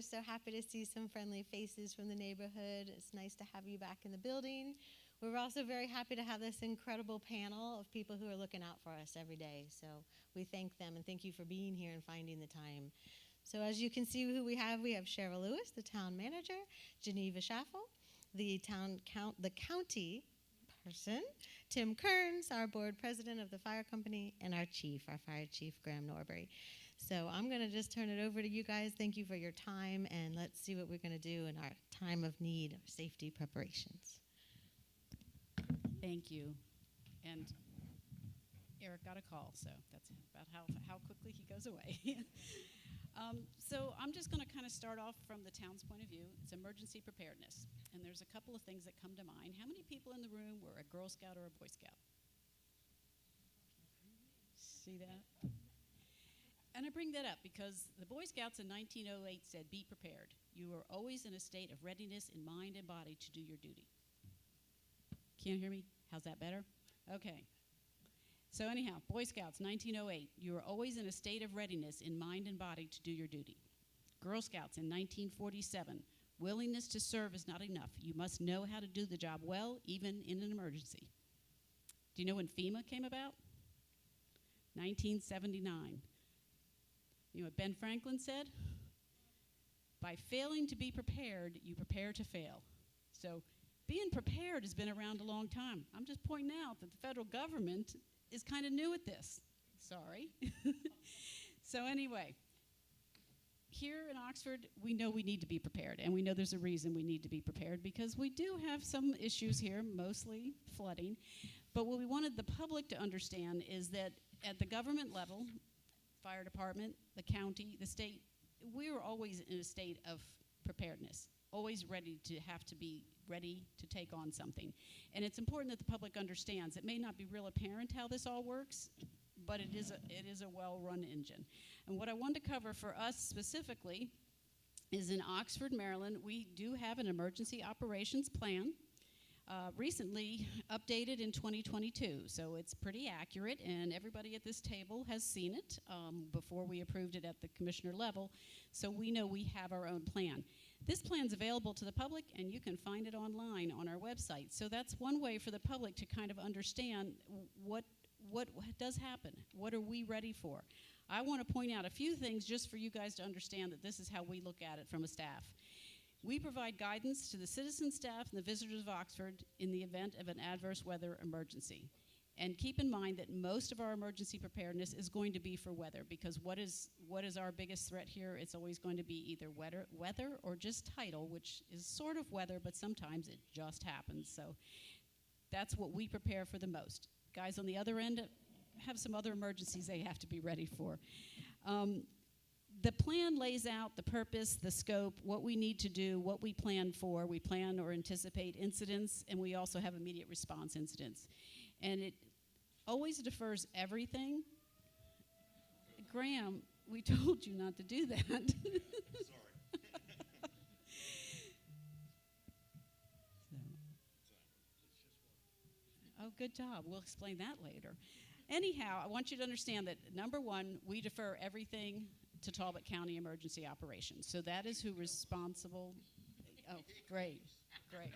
we're so happy to see some friendly faces from the neighborhood. It's nice to have you back in the building. We're also very happy to have this incredible panel of people who are looking out for us every day. So we thank them and thank you for being here and finding the time. So as you can see who we have Cheryl Lewis, the town manager, Geneva Schaffel, the county person, Tim Kearns, our board president of the fire company, and our fire chief, Graham Norbury. So I'm going to just turn it over to you guys. Thank you for your time, and let's see what we're going to do in our time of need, our safety preparations. Thank you. And Eric got a call, so that's about how quickly he goes away. So I'm just going to kind of start off from the town's point of view. It's emergency preparedness. And there's a couple of things that come to mind. How many people in the room were a Girl Scout or a Boy Scout? See that? And I bring that up because the Boy Scouts in 1908 said, "Be prepared. You are always in a state of readiness in mind and body to do your duty." Can't hear me? How's that better? Okay. So anyhow, Boy Scouts, 1908, you are always in a state of readiness in mind and body to do your duty. Girl Scouts in 1947, willingness to serve is not enough. You must know how to do the job well, even in an emergency. Do you know when FEMA came about? 1979. You know what Ben Franklin said? By failing to be prepared, you prepare to fail. So being prepared has been around a long time. I'm just pointing out that the federal government is kind of new at this. Sorry. So anyway, here in Oxford, we know we need to be prepared, and we know there's a reason we need to be prepared because we do have some issues here, mostly flooding. But what we wanted the public to understand is that at the government level, fire department, the county, the state, we were always in a state of preparedness, always ready to be ready to take on something. And it's important that the public understands. It may not be real apparent how this all works, but it is a well-run engine. And what I want to cover for us specifically is in Oxford, Maryland, we do have an emergency operations plan. Recently updated in 2022, so it's pretty accurate, and everybody at this table has seen it before we approved it at the commissioner level, so we know we have our own plan. This plan's available to the public, and you can find it online on our website, so that's one way for the public to kind of understand what does happen. What are we ready for? I want to point out a few things just for you guys to understand that this is how we look at it from a staff. We provide guidance to the citizen staff and the visitors of Oxford in the event of an adverse weather emergency. And keep in mind that most of our emergency preparedness is going to be for weather, because what is our biggest threat here? It's always going to be either weather or just tidal, which is sort of weather, but sometimes it just happens. So that's what we prepare for the most. Guys on the other end have some other emergencies they have to be ready for. The plan lays out the purpose, the scope, what we need to do, what we plan for. We plan or anticipate incidents, and we also have immediate response incidents. And it always defers everything. Graham, we told you not to do that. Sorry. Oh, good job. We'll explain that later. Anyhow, I want you to understand that, number one, we defer everything to Talbot County Emergency Operations. So that is who responsible. Oh, great, great.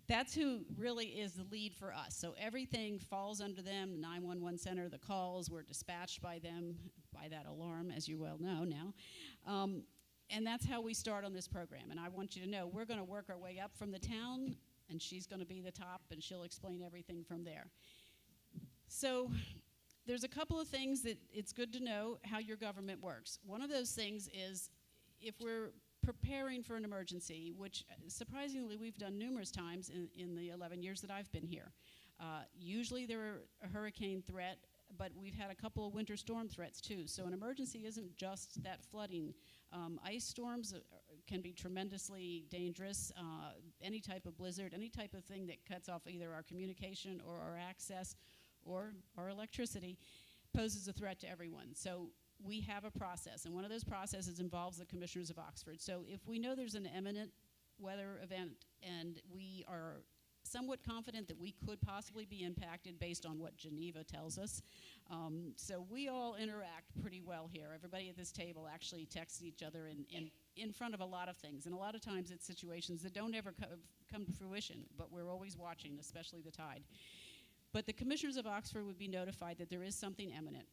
That's who really is the lead for us. So everything falls under them, the 911 center, the calls were dispatched by them, by that alarm, as you well know now. And that's how we start on this program. And I want you to know we're going to work our way up from the town, and she's going to be the top, and she'll explain everything from there. So there's a couple of things that it's good to know how your government works. One of those things is if we're preparing for an emergency, which surprisingly we've done numerous times in the 11 years that I've been here. Usually they're a hurricane threat, but we've had a couple of winter storm threats too. So an emergency isn't just that flooding. Ice storms can be tremendously dangerous. Any type of blizzard, any type of thing that cuts off either our communication or our access or our electricity poses a threat to everyone. So we have a process, and one of those processes involves the commissioners of Oxford. So if we know there's an imminent weather event and we are somewhat confident that we could possibly be impacted based on what Geneva tells us. So we all interact pretty well here. Everybody at this table actually texts each other in front of a lot of things. And a lot of times it's situations that don't ever come to fruition, but we're always watching, especially the tide. But the commissioners of Oxford would be notified that there is something imminent.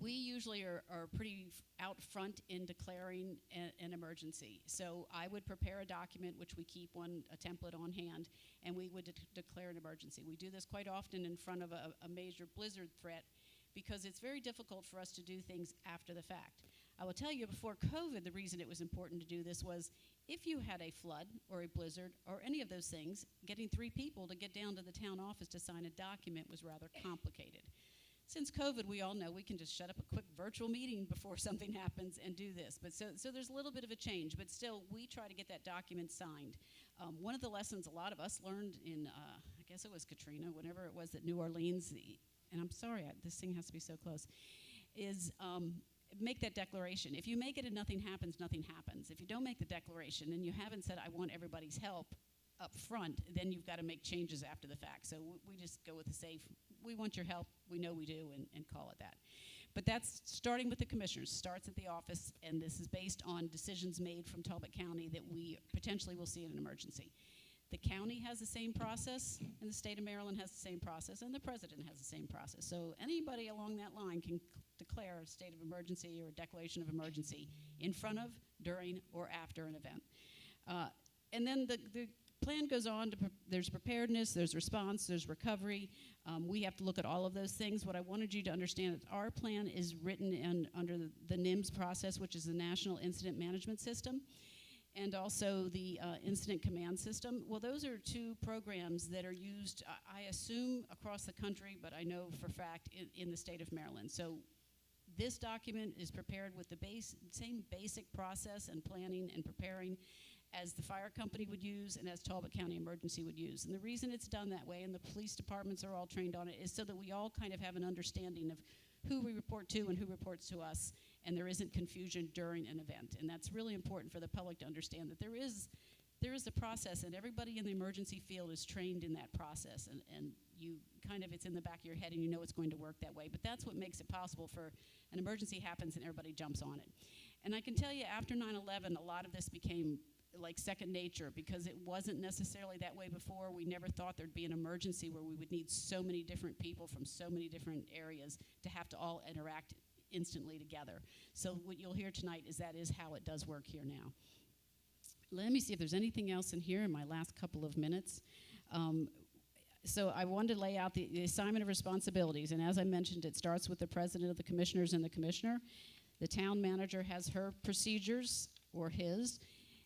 We usually are pretty out front in declaring an emergency. So I would prepare a document, which we keep a template on hand, and we would declare an emergency. We do this quite often in front of a major blizzard threat because it's very difficult for us to do things after the fact. I will tell you, before COVID, the reason it was important to do this was if you had a flood or a blizzard or any of those things, getting 3 people to get down to the town office to sign a document was rather complicated. Since COVID, we all know we can just shut up a quick virtual meeting before something happens and do this. But so there's a little bit of a change, but still we try to get that document signed. One of the lessons a lot of us learned in, I guess it was Katrina, whenever it was at New Orleans, and I'm sorry, this thing has to be so close, is make that declaration. If you make it and nothing happens, nothing happens. If you don't make the declaration and you haven't said, I want everybody's help up front, then you've got to make changes after the fact. So we just go with the safe, we want your help, we know we do, and call it that. But that's starting with the commissioners, starts at the office, and this is based on decisions made from Talbot County that we potentially will see in an emergency. The county has the same process, and the state of Maryland has the same process, and the president has the same process. So anybody along that line can declare a state of emergency or a declaration of emergency in front of, during, or after an event. And then the plan goes on to, there's preparedness, there's response, there's recovery. We have to look at all of those things. What I wanted you to understand is our plan is written under the NIMS process, which is the National Incident Management System, and also the Incident Command System. Well, those are 2 programs that are used, I assume, across the country, but I know for a fact in the state of Maryland. So this document is prepared with the same basic process and planning and preparing as the fire company would use and as Talbot County Emergency would use. And the reason it's done that way, and the police departments are all trained on it, is so that we all kind of have an understanding of who we report to and who reports to us, and there isn't confusion during an event. And that's really important for the public to understand that there is a process, and everybody in the emergency field is trained in that process, and you kind of, it's in the back of your head and you know it's going to work that way. But that's what makes it possible for an emergency happens and everybody jumps on it. And I can tell you, after 9/11, a lot of this became like second nature, because it wasn't necessarily that way before. We never thought there'd be an emergency where we would need so many different people from so many different areas to have to all interact instantly together. So what you'll hear tonight is that is how it does work here now. Let me see if there's anything else in here in my last couple of minutes. So I wanted to lay out the assignment of responsibilities, and as I mentioned, it starts with the president of the commissioners and the commissioner. The town manager has her procedures, or his,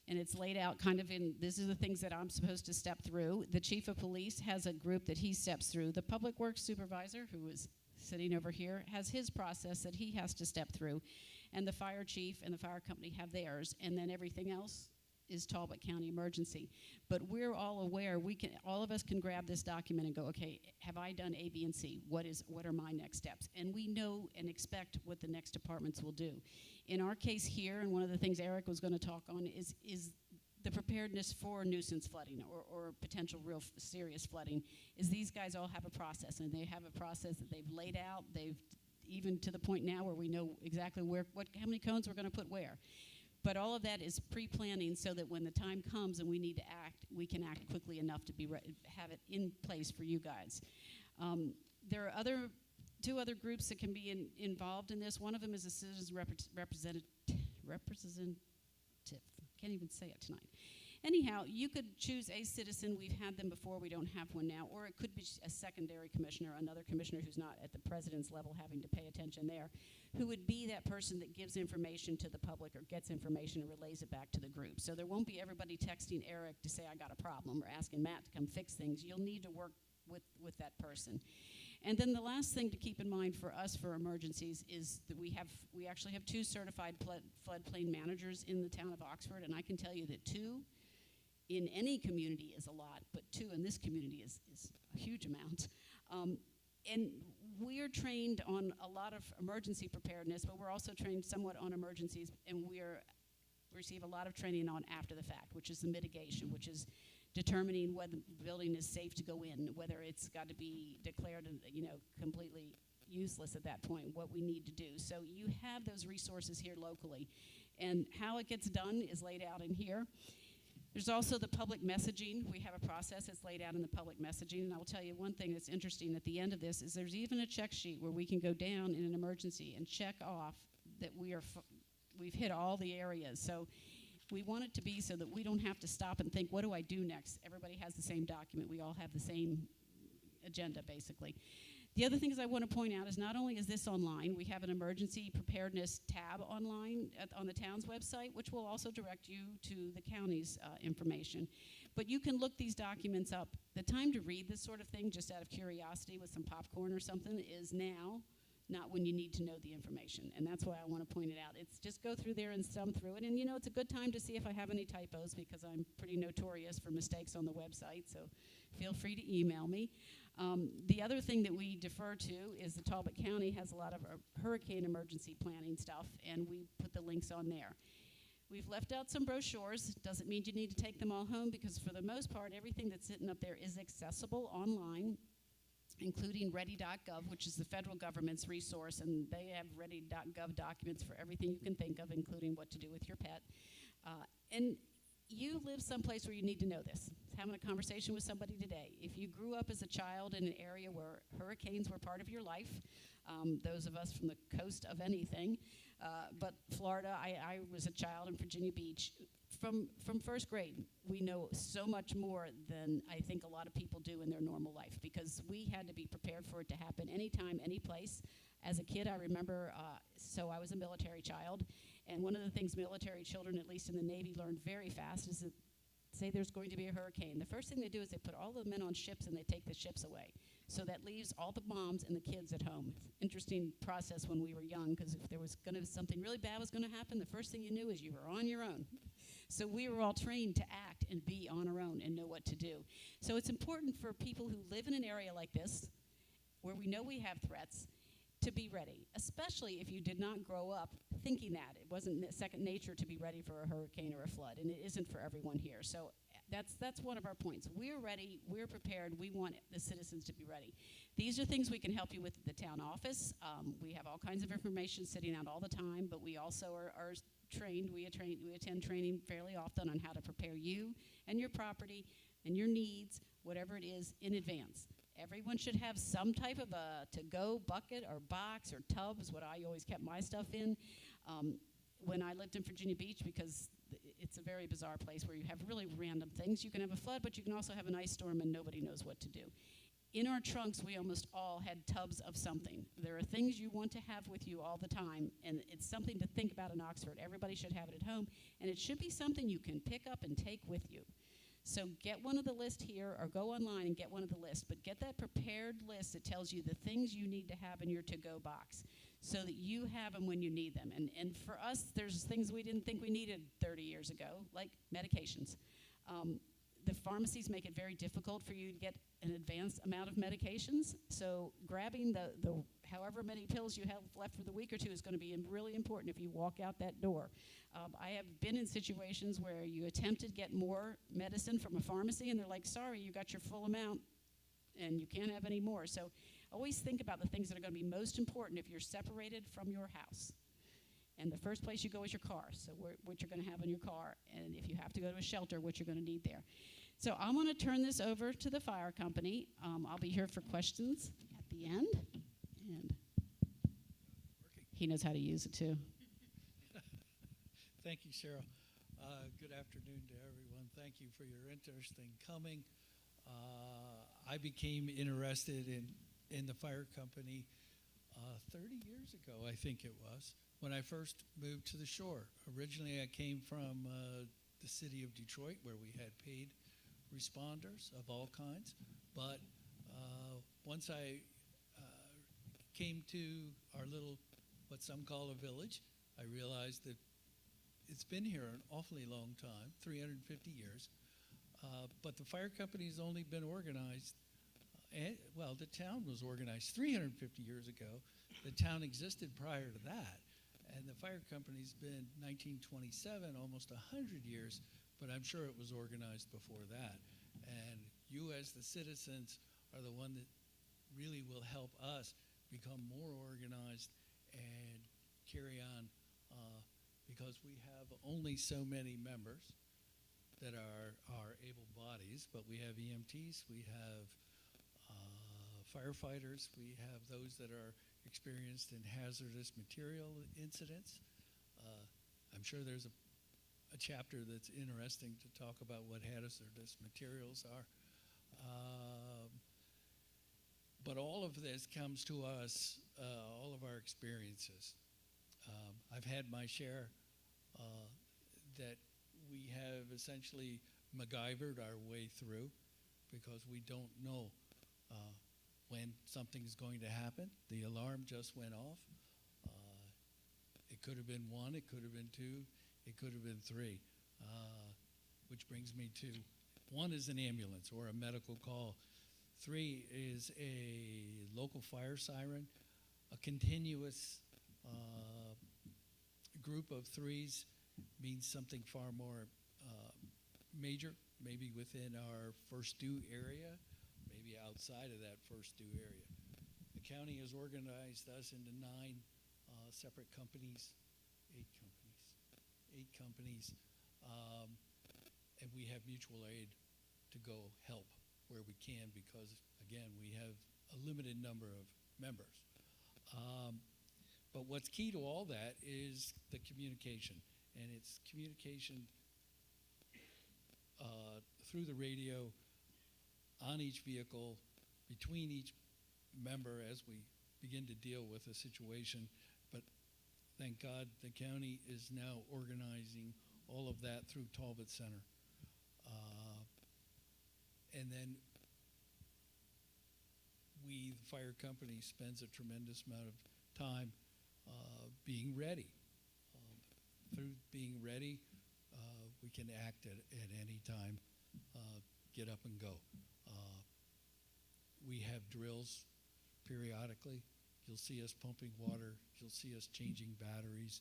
and it's laid out kind of in, this is the things that I'm supposed to step through. The chief of police has a group that he steps through. The public works supervisor, who is sitting over here, has his process that he has to step through. And the fire chief and the fire company have theirs, and then everything else is Talbot County Emergency. But we're all aware, all of us can grab this document and go, okay, have I done A, B, and C? What are my next steps? And we know and expect what the next departments will do. In our case here, and one of the things Eric was going to talk on is the preparedness for nuisance flooding or potential real serious flooding, is these guys all have a process, and they have a process that they've laid out. They've even to the point now where we know exactly how many cones we're going to put where. But all of that is pre-planning so that when the time comes and we need to act, we can act quickly enough to have it in place for you guys. There are 2 other groups that can be involved in this. One of them is a citizens representative. Can't even say it tonight. Anyhow, you could choose a citizen. We've had them before. We don't have one now. Or it could be a secondary commissioner, another commissioner who's not at the president's level having to pay attention there, who would be that person that gives information to the public or gets information and relays it back to the group. So there won't be everybody texting Eric to say, I got a problem, or asking Matt to come fix things. You'll need to work with that person. And then the last thing to keep in mind for us for emergencies is that we actually have 2 certified floodplain managers in the town of Oxford, and I can tell you that 2 in any community is a lot, but 2 in this community is a huge amount. And we're trained on a lot of emergency preparedness, but we're also trained somewhat on emergencies, and we receive a lot of training on after the fact, which is the mitigation, which is determining whether the building is safe to go in, whether it's got to be declared, completely useless at that point, what we need to do. So you have those resources here locally. And how it gets done is laid out in here. There's also the public messaging. We have a process that's laid out in the public messaging. And I will tell you one thing that's interesting at the end of this is there's even a check sheet where we can go down in an emergency and check off that we've hit all the areas. So we want it to be so that we don't have to stop and think, what do I do next? Everybody has the same document. We all have the same agenda, basically. The other things I want to point out is not only is this online, we have an emergency preparedness tab online on the town's website, which will also direct you to the county's information. But you can look these documents up. The time to read this sort of thing, just out of curiosity with some popcorn or something, is now, not when you need to know the information. And that's why I want to point it out. It's just go through there and thumb through it. And it's a good time to see if I have any typos, because I'm pretty notorious for mistakes on the website, so feel free to email me. The other thing that we defer to is the Talbot County has a lot of hurricane emergency planning stuff, and we put the links on there. We've left out some brochures. Doesn't mean you need to take them all home, because for the most part, everything that's sitting up there is accessible online, including ready.gov, which is the federal government's resource, and they have ready.gov documents for everything you can think of, including what to do with your pet. And you live someplace where you need to know this. Having a conversation with somebody today. If you grew up as a child in an area where hurricanes were part of your life, those of us from the coast of anything, but Florida, I was a child in Virginia Beach. From first grade, we know so much more than I think a lot of people do in their normal life, because we had to be prepared for it to happen anytime, any place. As a kid, I remember, so I was a military child, and one of the things military children, at least in the Navy, learned very fast is that, say there's going to be a hurricane, the first thing they do is they put all the men on ships and they take the ships away. So that leaves all the moms and the kids at home. Interesting process when we were young, because if there was going to be something really bad was going to happen, the first thing you knew is you were on your own. So we were all trained to act and be on our own and know what to do. So it's important for people who live in an area like this, where we know we have threats, to be ready, especially if you did not grow up thinking that. It wasn't second nature to be ready for a hurricane or a flood, and it isn't for everyone here. So that's one of our points. We're ready, we're prepared, we want the citizens to be ready. These are things we can help you with at the town office. We have all kinds of information sitting out all the time, but we also are trained. We attend training fairly often on how to prepare you and your property and your needs, whatever it is, in advance. Everyone should have some type of a to-go bucket or box or tub is what I always kept my stuff in. When I lived in Virginia Beach, because it's a very bizarre place where you have really random things. You can have a flood, but you can also have an ice storm and nobody knows what to do. In our trunks, we almost all had tubs of something. There are things you want to have with you all the time, and it's something to think about in Oxford. Everybody should have it at home, and it should be something you can pick up and take with you. So get one of the list here, or go online and get one of the list, but get that prepared list that tells you the things you need to have in your to-go box so that you have them when you need them. And for us, there's things we didn't think we needed 30 years ago, like medications. The pharmacies make it very difficult for you to get an advanced amount of medications, so grabbing the however many pills you have left for the week or two is going to be really important if you walk out that door. I have been in situations where you attempt to get more medicine from a pharmacy and they're like, sorry, you got your full amount and you can't have any more. So always think about the things that are going to be most important if you're separated from your house. And the first place you go is your car, so what you're going to have in your car, and if you have to go to a shelter, what you're going to need there. So I'm going to turn this over to the fire company. I'll be here for questions at the end. And he knows how to use it too. Thank you, Cheryl. Good afternoon to everyone. Thank you for your interest in coming. I became interested in the fire company 30 years ago, I think it was, when I first moved to the shore. Originally, I came from the city of Detroit, where we had paid responders of all kinds. But once I came to our little, what some call a village, I realized that it's been here an awfully long time, 350 years. But the fire company's only been organized, well, the town was organized 350 years ago. The town existed prior to that. And the fire company's been 1927, almost 100 years, but I'm sure it was organized before that. And you as the citizens are the one that really will help us become more organized and carry on because we have only so many members that are able bodies, but we have EMTs, we have firefighters, we have those that are experienced in hazardous material incidents. I'm sure there's a chapter that's interesting to talk about what hazardous materials are. But all of this comes to us, all of our experiences. I've had my share that we have essentially MacGyvered our way through because we don't know when something's going to happen. The alarm just went off. It could have been 1, it could have been 2, it could have been 3. Which brings me to 1 is an ambulance or a medical call. 3 is a local fire siren. A continuous group of 3s means something far more major, maybe within our first due area, maybe outside of that first due area. The county has organized us into 9 separate companies, 8 companies, and we have mutual aid to go help where we can because, again, we have a limited number of members. But what's key to all that is the communication, and it's communication through the radio, on each vehicle, between each member as we begin to deal with a situation. But thank God the county is now organizing all of that through Talbot Center. And then we, the fire company, spends a tremendous amount of time being ready. Through being ready, we can act at any time, get up and go. We have drills periodically. You'll see us pumping water. You'll see us changing batteries.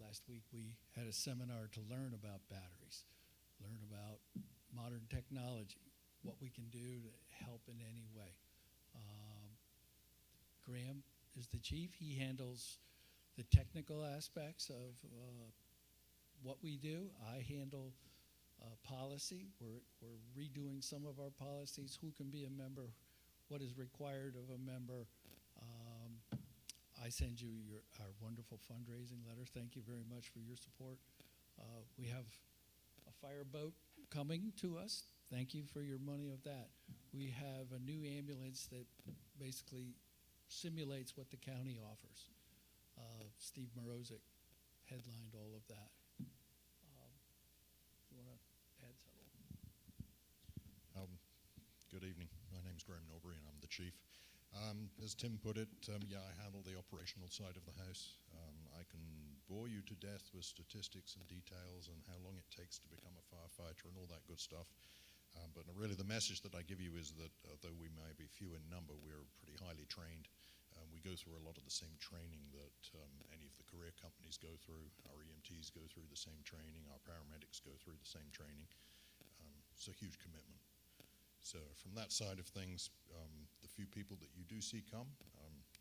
Last week we had a seminar to learn about batteries, learn about modern technology, what we can do to help in any way. Graham is the chief. He handles the technical aspects of what we do. I handle policy. We're redoing some of our policies, who can be a member, what is required of a member. I send you our wonderful fundraising letter. Thank you very much for your support. We have a fireboat coming to us. Thank you for your money of that. We have a new ambulance that basically simulates what the county offers. Steve Morozic headlined all of that. You want to add something? Good evening. My name's Graham Norbury, and I'm the chief. As Tim put it, yeah, I handle the operational side of the house. I can bore you to death with statistics and details and how long it takes to become a firefighter and all that good stuff. But really the message that I give you is that though we may be few in number, we're pretty highly trained. We go through a lot of the same training that any of the career companies go through. Our EMTs go through the same training. Our paramedics go through the same training. It's a huge commitment. So from that side of things, the few people that you do see come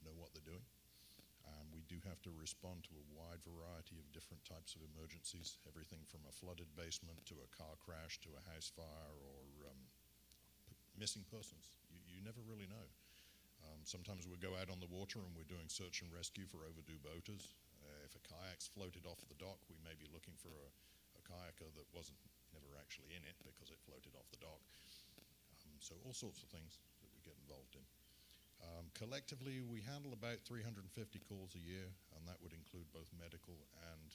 know what they're doing. We do have to respond to a wide variety of different types of emergencies, everything from a flooded basement to a car crash to a house fire or missing persons. You never really know. Sometimes we go out on the water and we're doing search and rescue for overdue boaters. If a kayak's floated off the dock, we may be looking for a kayaker that wasn't never actually in it because it floated off the dock. So all sorts of things that we get involved in. Collectively, we handle about 350 calls a year, and that would include both medical and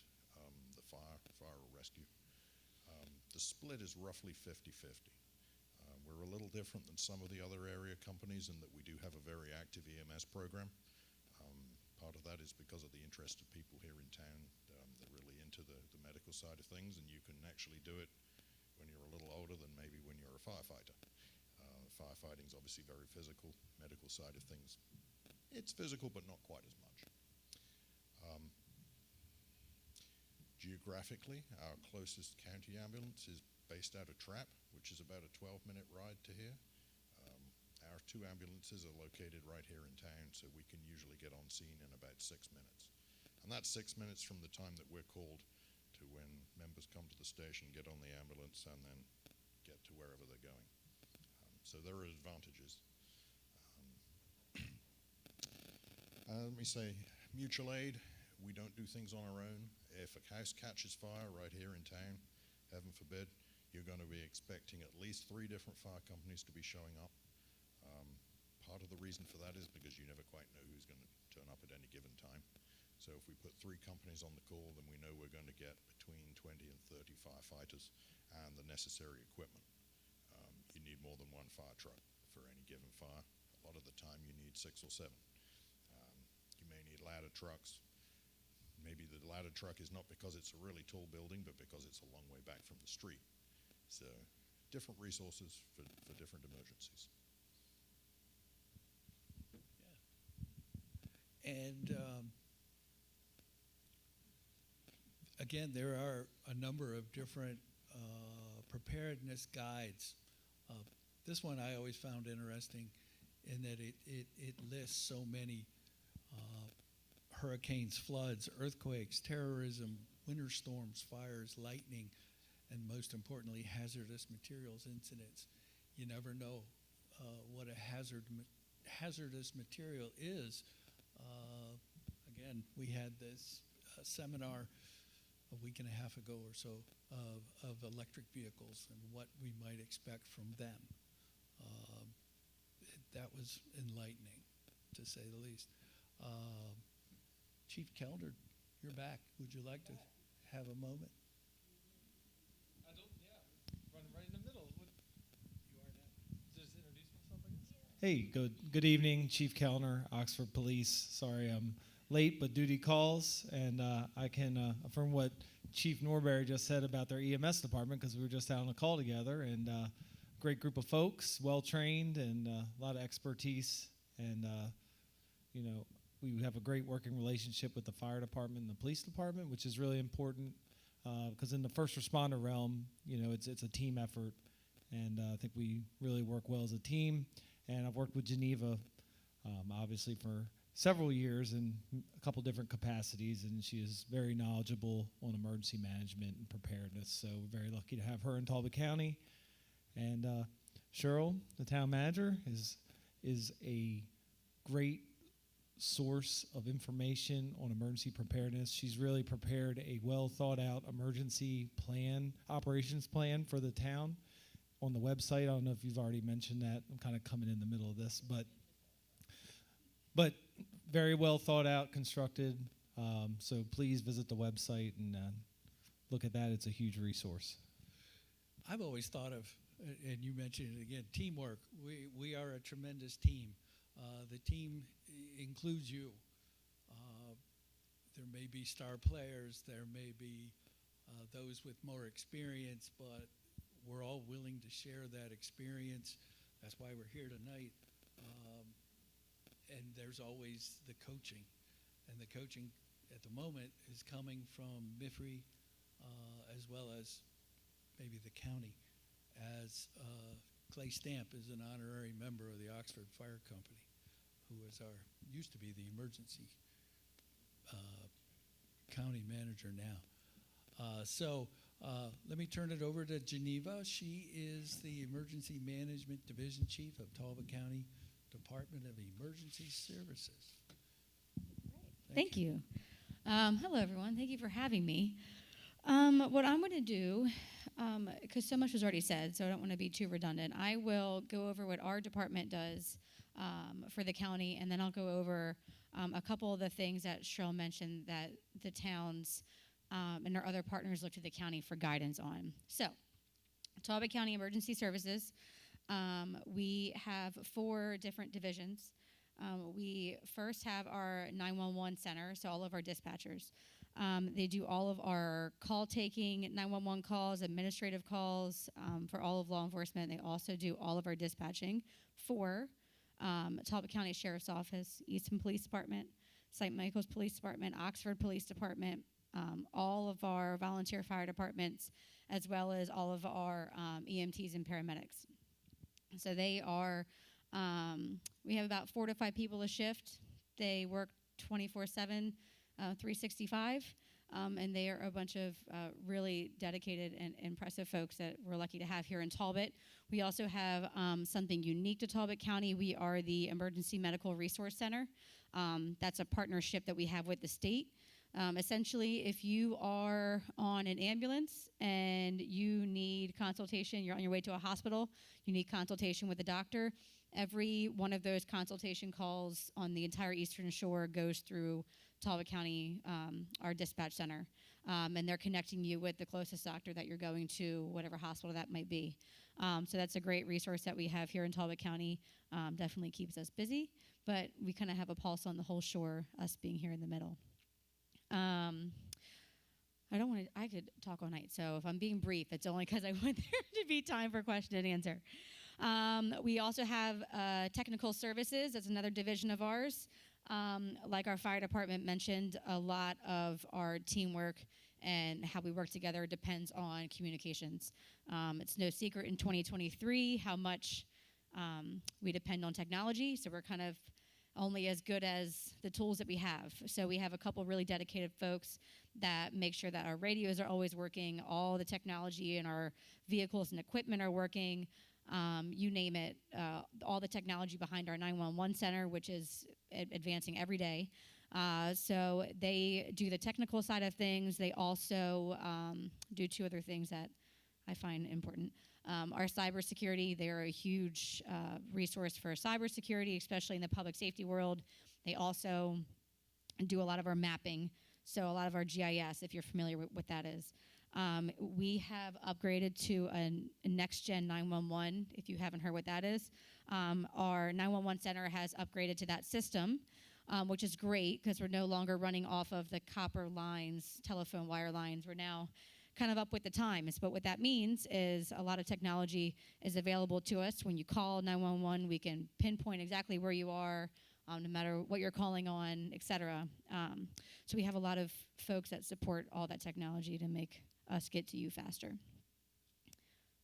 the fire or rescue. The split is roughly 50-50. We're a little different than some of the other area companies in that we do have a very active EMS program. Part of that is because of the interest of people here in town. They're really into the medical side of things, and you can actually do it when you're a little older than maybe when you're a firefighter. Firefighting is obviously very physical. Medical side of things, it's physical, but not quite as much. Geographically, our closest county ambulance is based out of Trapp, which is about a 12-minute ride to here. Our 2 ambulances are located right here in town, so we can usually get on scene in about 6 minutes. And that's 6 minutes from the time that we're called to when members come to the station, get on the ambulance, and then get to wherever they're going. So there are advantages. Let me say, mutual aid, we don't do things on our own. If a house catches fire right here in town, heaven forbid, you're going to be expecting at least 3 different fire companies to be showing up. Part of the reason for that is because you never quite know who's going to turn up at any given time. So if we put 3 companies on the call, then we know we're going to get between 20 and 30 firefighters and the necessary equipment. You need more than 1 fire truck for any given fire. A lot of the time you need 6 or 7. You may need ladder trucks. Maybe the ladder truck is not because it's a really tall building, but because it's a long way back from the street. So different resources for different emergencies. And again, there are a number of different preparedness guides. This one I always found interesting in that it lists so many hurricanes, floods, earthquakes, terrorism, winter storms, fires, lightning, and most importantly, hazardous materials incidents. You never know what a hazardous material is. Again, we had this seminar a week and a half ago or so of electric vehicles and what we might expect from them. That was enlightening, to say the least. Chief Kellner, you're back. Would you like to have a moment? I don't, yeah, running right in the middle. You are now. Just introduce myself, I guess. Hey, good evening, Chief Kellner, Oxford Police. Sorry I'm late, but duty calls, and I can affirm what Chief Norbury just said about their EMS department, because we were just out on a call together, and great group of folks, well-trained, and a lot of expertise, and you know, we have a great working relationship with the fire department and the police department, which is really important, because in the first responder realm, you know, it's a team effort, and I think we really work well as a team. And I've worked with Geneva, obviously, for several years in a couple different capacities, and she is very knowledgeable on emergency management and preparedness. So we're very lucky to have her in Talbot County. And Cheryl, the town manager, is a great source of information on emergency preparedness. She's really prepared a well thought out emergency plan, operations plan for the town on the website. I don't know if you've already mentioned that. I'm kind of coming in the middle of this, but very well thought out, constructed. So please visit the website and look at that. It's a huge resource. I've always thought of, and you mentioned it again, teamwork. We are a tremendous team. The team includes you. There may be star players, there may be those with more experience, but we're all willing to share that experience. That's why we're here tonight. And there's always the coaching. And the coaching at the moment is coming from MIFRI as well as maybe the county, as Clay Stamp is an honorary member of the Oxford Fire Company, who is used to be the emergency county manager now. So let me turn it over to Geneva. She is the Emergency Management Division Chief of Talbot County Department of Emergency Services. Thank you. Hello, everyone. Thank you for having me. What I'm going to do, because so much was already said, so I don't want to be too redundant, I will go over what our department does for the county, and then I'll go over a couple of the things that Cheryl mentioned that the towns and our other partners look to the county for guidance on. So, Talbot County Emergency Services, we have 4 different divisions. We first have our 911 center, so all of our dispatchers. They do all of our call taking, 911 calls, administrative calls for all of law enforcement. They also do all of our dispatching for Talbot County Sheriff's Office, Easton Police Department, St. Michael's Police Department, Oxford Police Department, all of our volunteer fire departments, as well as all of our EMTs and paramedics. So they are, we have about 4 to 5 people a shift. They work 24/7, 365. And they are a bunch of really dedicated and impressive folks that we're lucky to have here in Talbot. We also have something unique to Talbot County. We are the Emergency Medical Resource Center. That's a partnership that we have with the state. Essentially, if you are on an ambulance and you need consultation, you're on your way to a hospital, you need consultation with a doctor, every one of those consultation calls on the entire Eastern Shore goes through Talbot County, our dispatch center, and they're connecting you with the closest doctor that you're going to, whatever hospital that might be. So that's a great resource that we have here in Talbot County. Definitely keeps us busy, but we kind of have a pulse on the whole shore, us being here in the middle. I could talk all night, so if I'm being brief, it's only because I want there to be time for question and answer. We also have technical services. That's another division of ours. Like our fire department mentioned, a lot of our teamwork and how we work together depends on communications. It's no secret in 2023 how much we depend on technology, so we're kind of only as good as the tools that we have. So we have a couple really dedicated folks that make sure that our radios are always working, all the technology in our vehicles and equipment are working, you name it, all the technology behind our 911 center, which is advancing every day. So they do the technical side of things. They also do 2 other things that I find important. Our cybersecurity, they're a huge resource for cybersecurity, especially in the public safety world. They also do a lot of our mapping, so a lot of our GIS, if you're familiar with what that is. We have upgraded to a next-gen 911, if you haven't heard what that is. Our 911 center has upgraded to that system, which is great because we're no longer running off of the copper lines, telephone wire lines. We're now kind of up with the times. But what that means is a lot of technology is available to us. When you call 911, we can pinpoint exactly where you are, no matter what you're calling on, et cetera. So we have a lot of folks that support all that technology to make us get to you faster.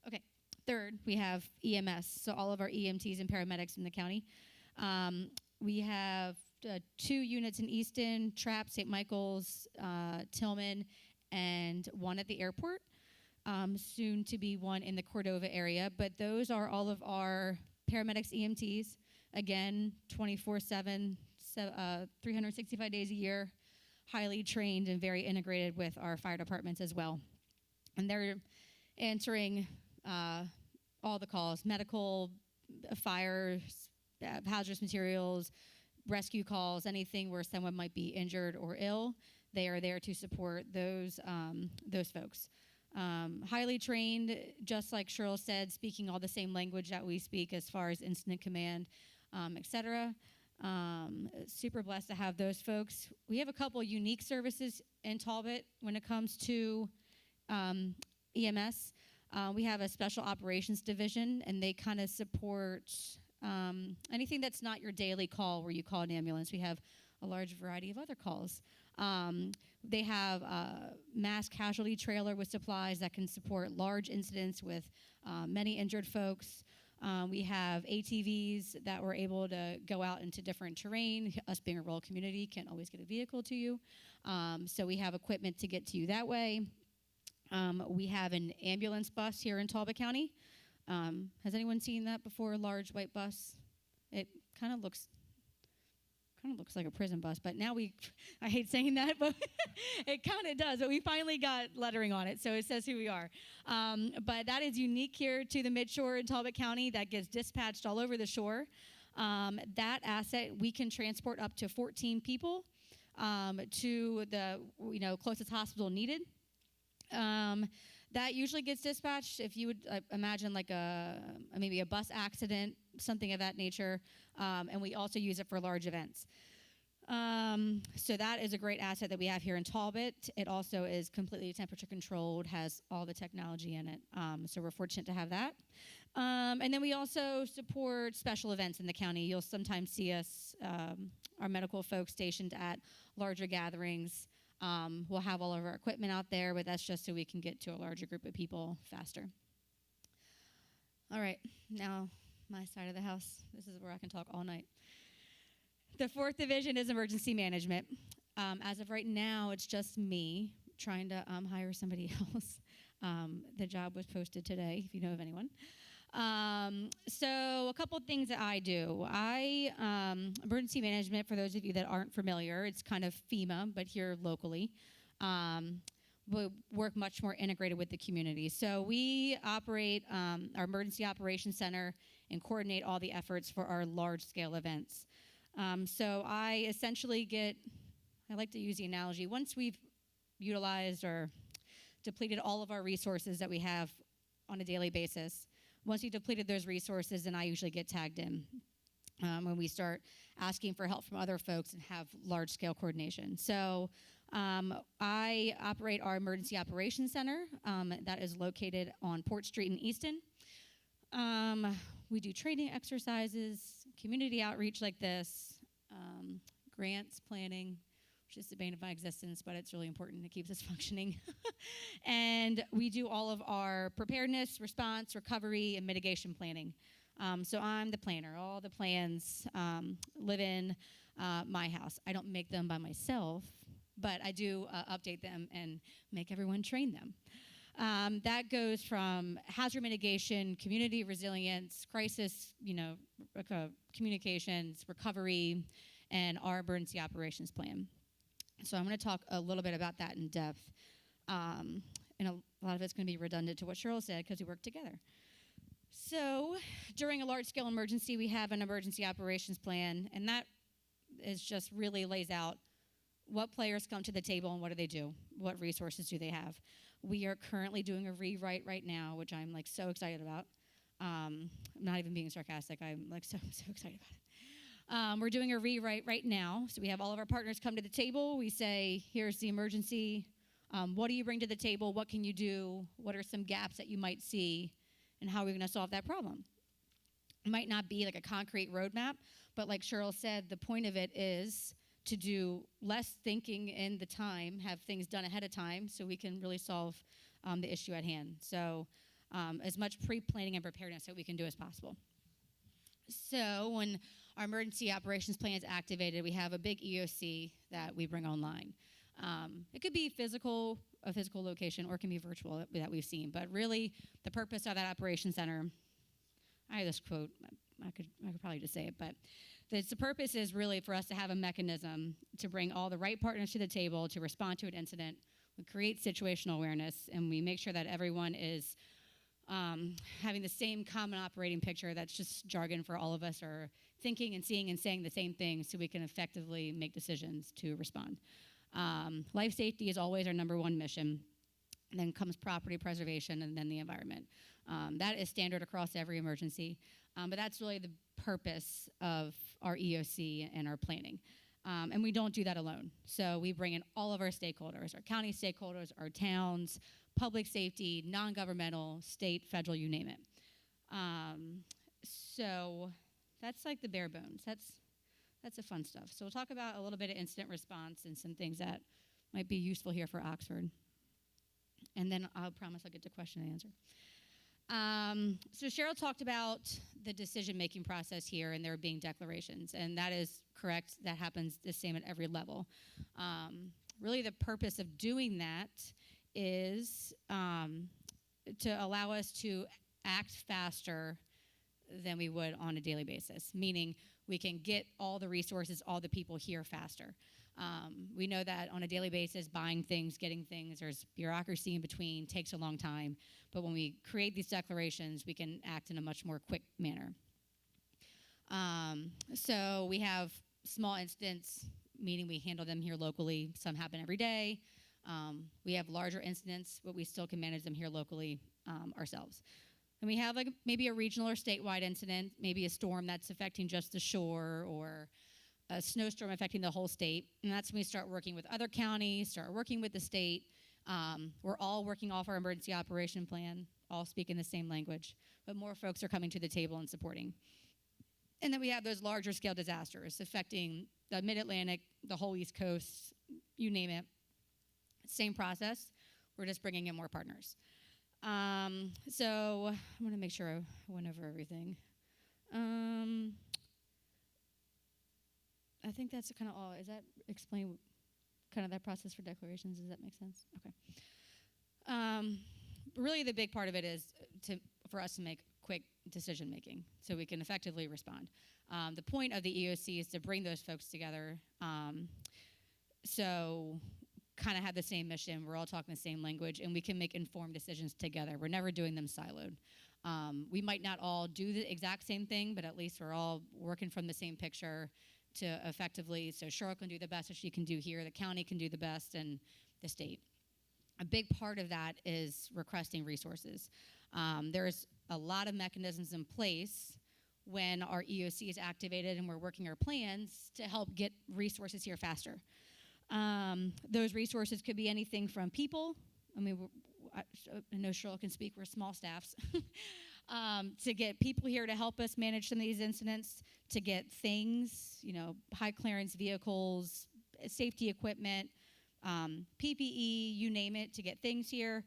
Okay, third, we have EMS, so all of our EMTs and paramedics in the county. We have 2 units in Easton, Trapp, St. Michael's, Tillman, and 1 at the airport, soon to be 1 in the Cordova area. But those are all of our paramedics, EMTs, again, 24/7, 365 days a year, highly trained and very integrated with our fire departments as well. And they're answering all the calls, medical, fires, hazardous materials, rescue calls, anything where someone might be injured or ill. They are there to support those folks. Highly trained, just like Cheryl said, speaking all the same language that we speak as far as incident command, et cetera. Super blessed to have those folks. We have a couple unique services in Talbot when it comes to EMS. We have a special operations division, and they kind of support anything that's not your daily call where you call an ambulance. We have a large variety of other calls. They have a mass casualty trailer with supplies that can support large incidents with many injured folks. We have ATVs that were able to go out into different terrain. Us being a rural community, can't always get a vehicle to you. So we have equipment to get to you that way. We have an ambulance bus here in Talbot County. Has anyone seen that before, a large white bus? It kind of looks like a prison bus, but now I hate saying that, but it kind of does, but we finally got lettering on it, so it says who we are. But that is unique here to the Midshore in Talbot County. That gets dispatched all over the shore. That asset, we can transport up to 14 people to the closest hospital needed. That usually gets dispatched if you would imagine like maybe a bus accident, something of that nature, and we also use it for large events. So that is a great asset that we have here in Talbot. It also is completely temperature controlled, has all the technology in it, so we're fortunate to have that. And then we also support special events in the county. You'll sometimes see us, our medical folks stationed at larger gatherings. We'll have all of our equipment out there, but that's just so we can get to a larger group of people faster. All right, now my side of the house. This is where I can talk all night. The fourth division is emergency management. As of right now, it's just me trying to hire somebody else. The job was posted today, if you know of anyone. So a couple things that I do. Emergency management, for those of you that aren't familiar, it's kind of FEMA, but here locally. We work much more integrated with the community. So we operate our emergency operations center and coordinate all the efforts for our large-scale events. So I essentially I like to use the analogy, once we've utilized or depleted all of our resources that we have on a daily basis, once we've depleted those resources, then I usually get tagged in when we start asking for help from other folks and have large-scale coordination. So I operate our Emergency Operations Center that is located on Port Street in Easton. We do training exercises, community outreach like this, grants planning, which is the bane of my existence, but it's really important. It keeps us functioning. And we do all of our preparedness, response, recovery, and mitigation planning. So I'm the planner. All the plans live in my house. I don't make them by myself, but I do update them and make everyone train them. That goes from hazard mitigation, community resilience, crisis, communications, recovery, and our emergency operations plan. So I'm going to talk a little bit about that in depth. And a lot of it's going to be redundant to what Cheryl said because we work together. So during a large-scale emergency, we have an emergency operations plan, and that is just really lays out what players come to the table and what do they do, what resources do they have. We are currently doing a rewrite right now, which I'm so excited about. I'm not even being sarcastic. I'm so excited about it. We're doing a rewrite right now. So we have all of our partners come to the table. We say, here's the emergency. What do you bring to the table? What can you do? What are some gaps that you might see? And how are we going to solve that problem? It might not be like a concrete roadmap, but like Cheryl said, the point of it is to do less thinking in the time, have things done ahead of time so we can really solve the issue at hand. So as much pre-planning and preparedness that we can do as possible. So when our emergency operations plan is activated, we have a big EOC that we bring online. It could be a physical location, or it can be virtual that we've seen. But really, the purpose of that operations center, I have this quote, I could probably just say it, but the purpose is really for us to have a mechanism to bring all the right partners to the table to respond to an incident. We create situational awareness, and we make sure that everyone is having the same common operating picture. That's just jargon for all of us, are thinking and seeing and saying the same thing so we can effectively make decisions to respond. Life safety is always our number one mission. And then comes property preservation and then the environment. That is standard across every emergency. But that's really the purpose of our EOC and our planning. And we don't do that alone. So we bring in all of our stakeholders, our county stakeholders, our towns, public safety, non-governmental, state, federal, you name it. So that's like the bare bones. That's the fun stuff. So we'll talk about a little bit of incident response and some things that might be useful here for Oxford. And then I'll promise I'll get to question and answer. So Cheryl talked about the decision-making process here and there being declarations, and that is correct. That happens the same at every level. Really the purpose of doing that is to allow us to act faster than we would on a daily basis, meaning we can get all the resources, all the people here faster. We know that on a daily basis, buying things, getting things, there's bureaucracy in between, takes a long time. But when we create these declarations, we can act in a much more quick manner. So we have small incidents, meaning we handle them here locally. Some happen every day. We have larger incidents, but we still can manage them here locally ourselves. And we have maybe a regional or statewide incident, maybe a storm that's affecting just the shore, or a snowstorm affecting the whole state. And that's when we start working with other counties, start working with the state. We're all working off our emergency operation plan, all speaking the same language, but more folks are coming to the table and supporting. And then we have those larger scale disasters affecting the mid-Atlantic, the whole East Coast, you name it. Same process. We're just bringing in more partners. So I'm going to make sure I went over everything. I think that's kind of all. Does that explain kind of that process for declarations? Does that make sense? Okay. Really, the big part of it is for us to make quick decision making so we can effectively respond. The point of the EOC is to bring those folks together, so kind of have the same mission. We're all talking the same language, and we can make informed decisions together. We're never doing them siloed. We might not all do the exact same thing, but at least we're all working from the same picture to effectively, so Cheryl can do the best that she can do here, the county can do the best, and the state. A big part of that is requesting resources. There's a lot of mechanisms in place when our EOC is activated and we're working our plans to help get resources here faster. Those resources could be anything from people. I mean, I know Cheryl can speak, we're small staffs. To get people here to help us manage some of these incidents, to get things, high clearance vehicles, safety equipment, PPE, you name it, to get things here,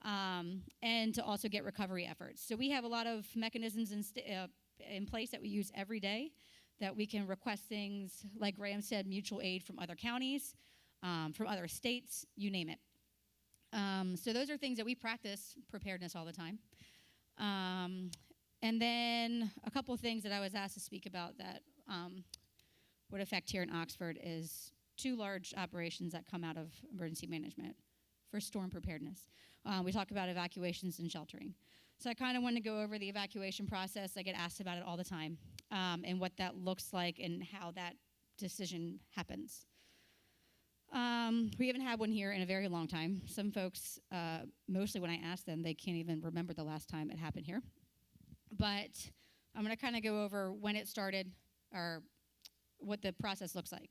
and to also get recovery efforts. So we have a lot of mechanisms in place that we use every day that we can request things, like Graham said, mutual aid from other counties, from other states, you name it. So those are things that we practice preparedness all the time. And then a couple of things that I was asked to speak about that would affect here in Oxford is 2 large operations that come out of emergency management for storm preparedness. We talk about evacuations and sheltering. So I kind of want to go over the evacuation process. I get asked about it all the time, and what that looks like and how that decision happens. We haven't had one here in a very long time. Some folks, mostly when I ask them, they can't even remember the last time it happened here. But I'm going to kind of go over when it started or what the process looks like.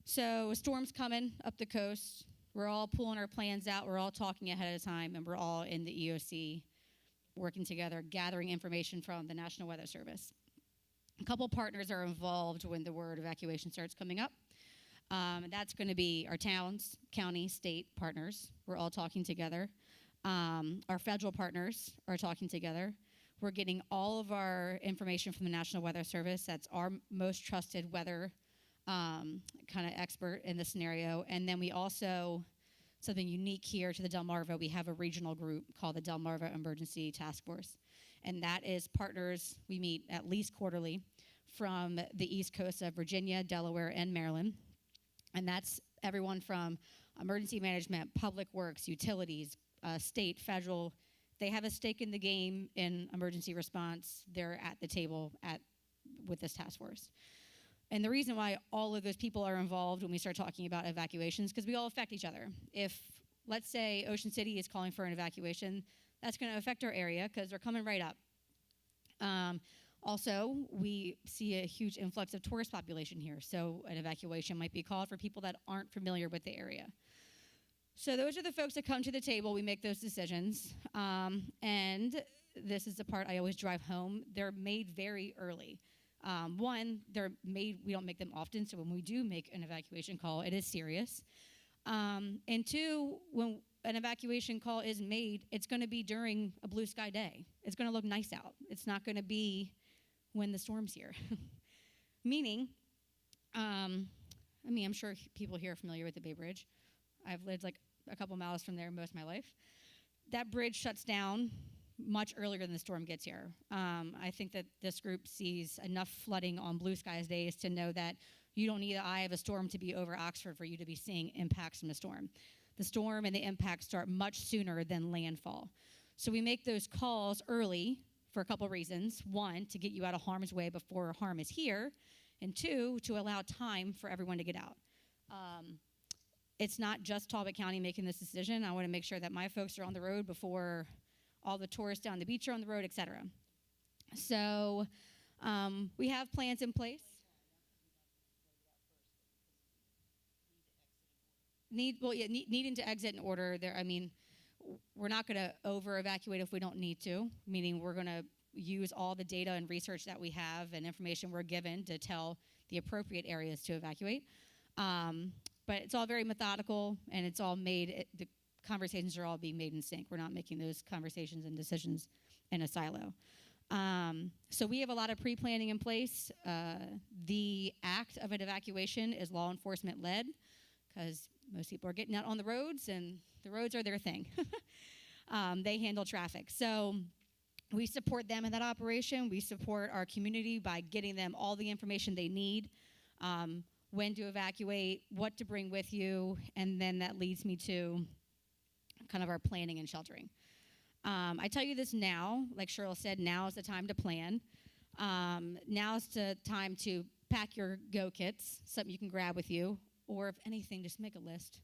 So a storm's coming up the coast. We're all pulling our plans out. We're all talking ahead of time, and we're all in the EOC working together, gathering information from the National Weather Service. A couple partners are involved when the word evacuation starts coming up. That's going to be our towns, county, state partners. We're all talking together. Our federal partners are talking together. We're getting all of our information from the National Weather Service. That's our most trusted weather kind of expert in the scenario. And then we also, something unique here to the Delmarva, we have a regional group called the Delmarva Emergency Task Force. And that is partners we meet at least quarterly from the east coast of Virginia, Delaware, and Maryland. And that's everyone from emergency management, public works, utilities, state, federal. They have a stake in the game in emergency response. They're at the table with this task force. And the reason why all of those people are involved when we start talking about evacuations, because we all affect each other. If, let's say, Ocean City is calling for an evacuation, that's going to affect our area because they're coming right up. Also, we see a huge influx of tourist population here, so an evacuation might be called for people that aren't familiar with the area. So those are the folks that come to the table. We make those decisions, and this is the part I always drive home. They're made very early. One, we don't make them often, so when we do make an evacuation call, it is serious. And two, when an evacuation call is made, it's going to be during a blue sky day. It's going to look nice out. It's not going to be when the storm's here. Meaning, I'm sure people here are familiar with the Bay Bridge. I've lived like a couple miles from there most of my life. That bridge shuts down much earlier than the storm gets here. I think that this group sees enough flooding on blue skies days to know that you don't need the eye of a storm to be over Oxford for you to be seeing impacts from the storm. The storm and the impacts start much sooner than landfall. So we make those calls early for a couple reasons. One, to get you out of harm's way before harm is here. And two, to allow time for everyone to get out. It's not just Talbot County making this decision. I want to make sure that my folks are on the road before all the tourists down the beach are on the road, et cetera. So we have plans in place. Needing to exit in order. We're not going to over-evacuate if we don't need to, meaning we're going to use all the data and research that we have and information we're given to tell the appropriate areas to evacuate. but it's all very methodical, and it's all made, the conversations are all being made in sync. We're not making those conversations and decisions in a silo. So we have a lot of pre-planning in place. The act of an evacuation is law enforcement led, because most people are getting out on the roads, and the roads are their thing. They handle traffic. So we support them in that operation. We support our community by getting them all the information they need, when to evacuate, what to bring with you, and then that leads me to kind of our planning and sheltering. I tell you this now, like Cheryl said, now is the time to plan. Now is the time to pack your go kits, something you can grab with you, or if anything, just make a list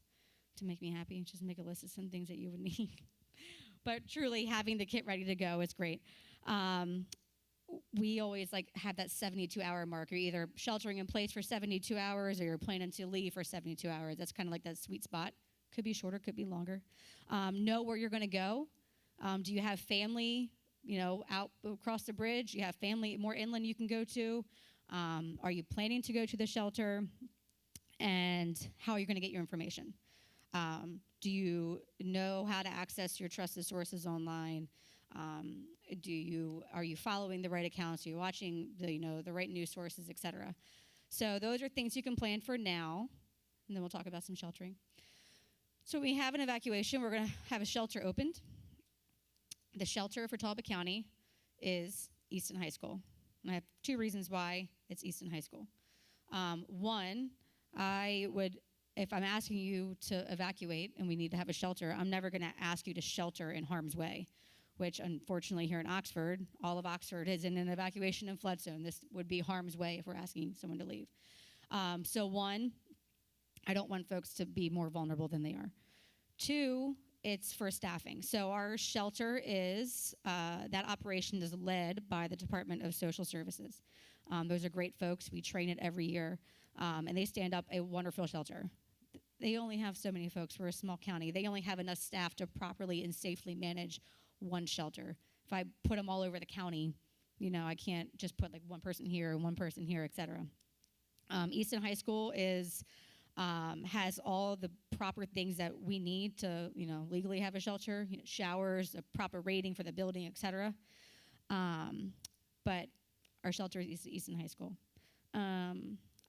to make me happy. Just make a list of some things that you would need. But truly, having the kit ready to go is great. We always have that 72-hour mark. You're either sheltering in place for 72 hours or you're planning to leave for 72 hours. That's kind of like that sweet spot. Could be shorter, could be longer. Know where you're going to go. Do you have family, out across the bridge? Do you have family more inland you can go to? Are you planning to go to the shelter? And how are you going to get your information? Do you know how to access your trusted sources online? Are you following the right accounts? Are you watching the right news sources, et cetera? So those are things you can plan for now, and then we'll talk about some sheltering. So we have an evacuation. We're going to have a shelter opened. The shelter for Talbot County is Easton High School. And I have two reasons why it's Easton High School. One, if I'm asking you to evacuate and we need to have a shelter, I'm never going to ask you to shelter in harm's way, which unfortunately here in Oxford, all of Oxford is in an evacuation and flood zone. This would be harm's way if we're asking someone to leave. So one, I don't want folks to be more vulnerable than they are. Two, it's for staffing. So our shelter is, that operation is led by the Department of Social Services. Those are great folks. We train it every year, and they stand up a wonderful shelter. They only have so many folks. We're a small county. They only have enough staff to properly and safely manage one shelter. If I put them all over the county, I can't just put one person here and one person here, et cetera. Easton High School has all the proper things that we need to, legally have a shelter, showers, a proper rating for the building, et cetera. But our shelter is Easton High School. I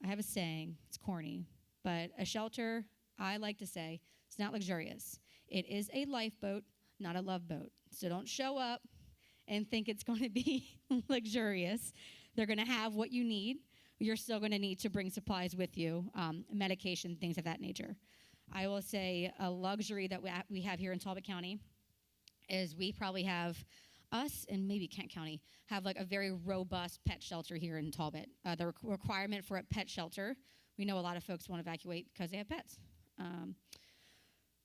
have a saying, it's corny, but a shelter, I like to say, it's not luxurious. It is a lifeboat, not a love boat. So don't show up and think it's going to be luxurious. They're going to have what you need. You're still going to need to bring supplies with you, medication, things of that nature. I will say a luxury that we have here in Talbot County is we probably have, us and maybe Kent County, have a very robust pet shelter here in Talbot. The requirement for a pet shelter, we know a lot of folks want to evacuate because they have pets.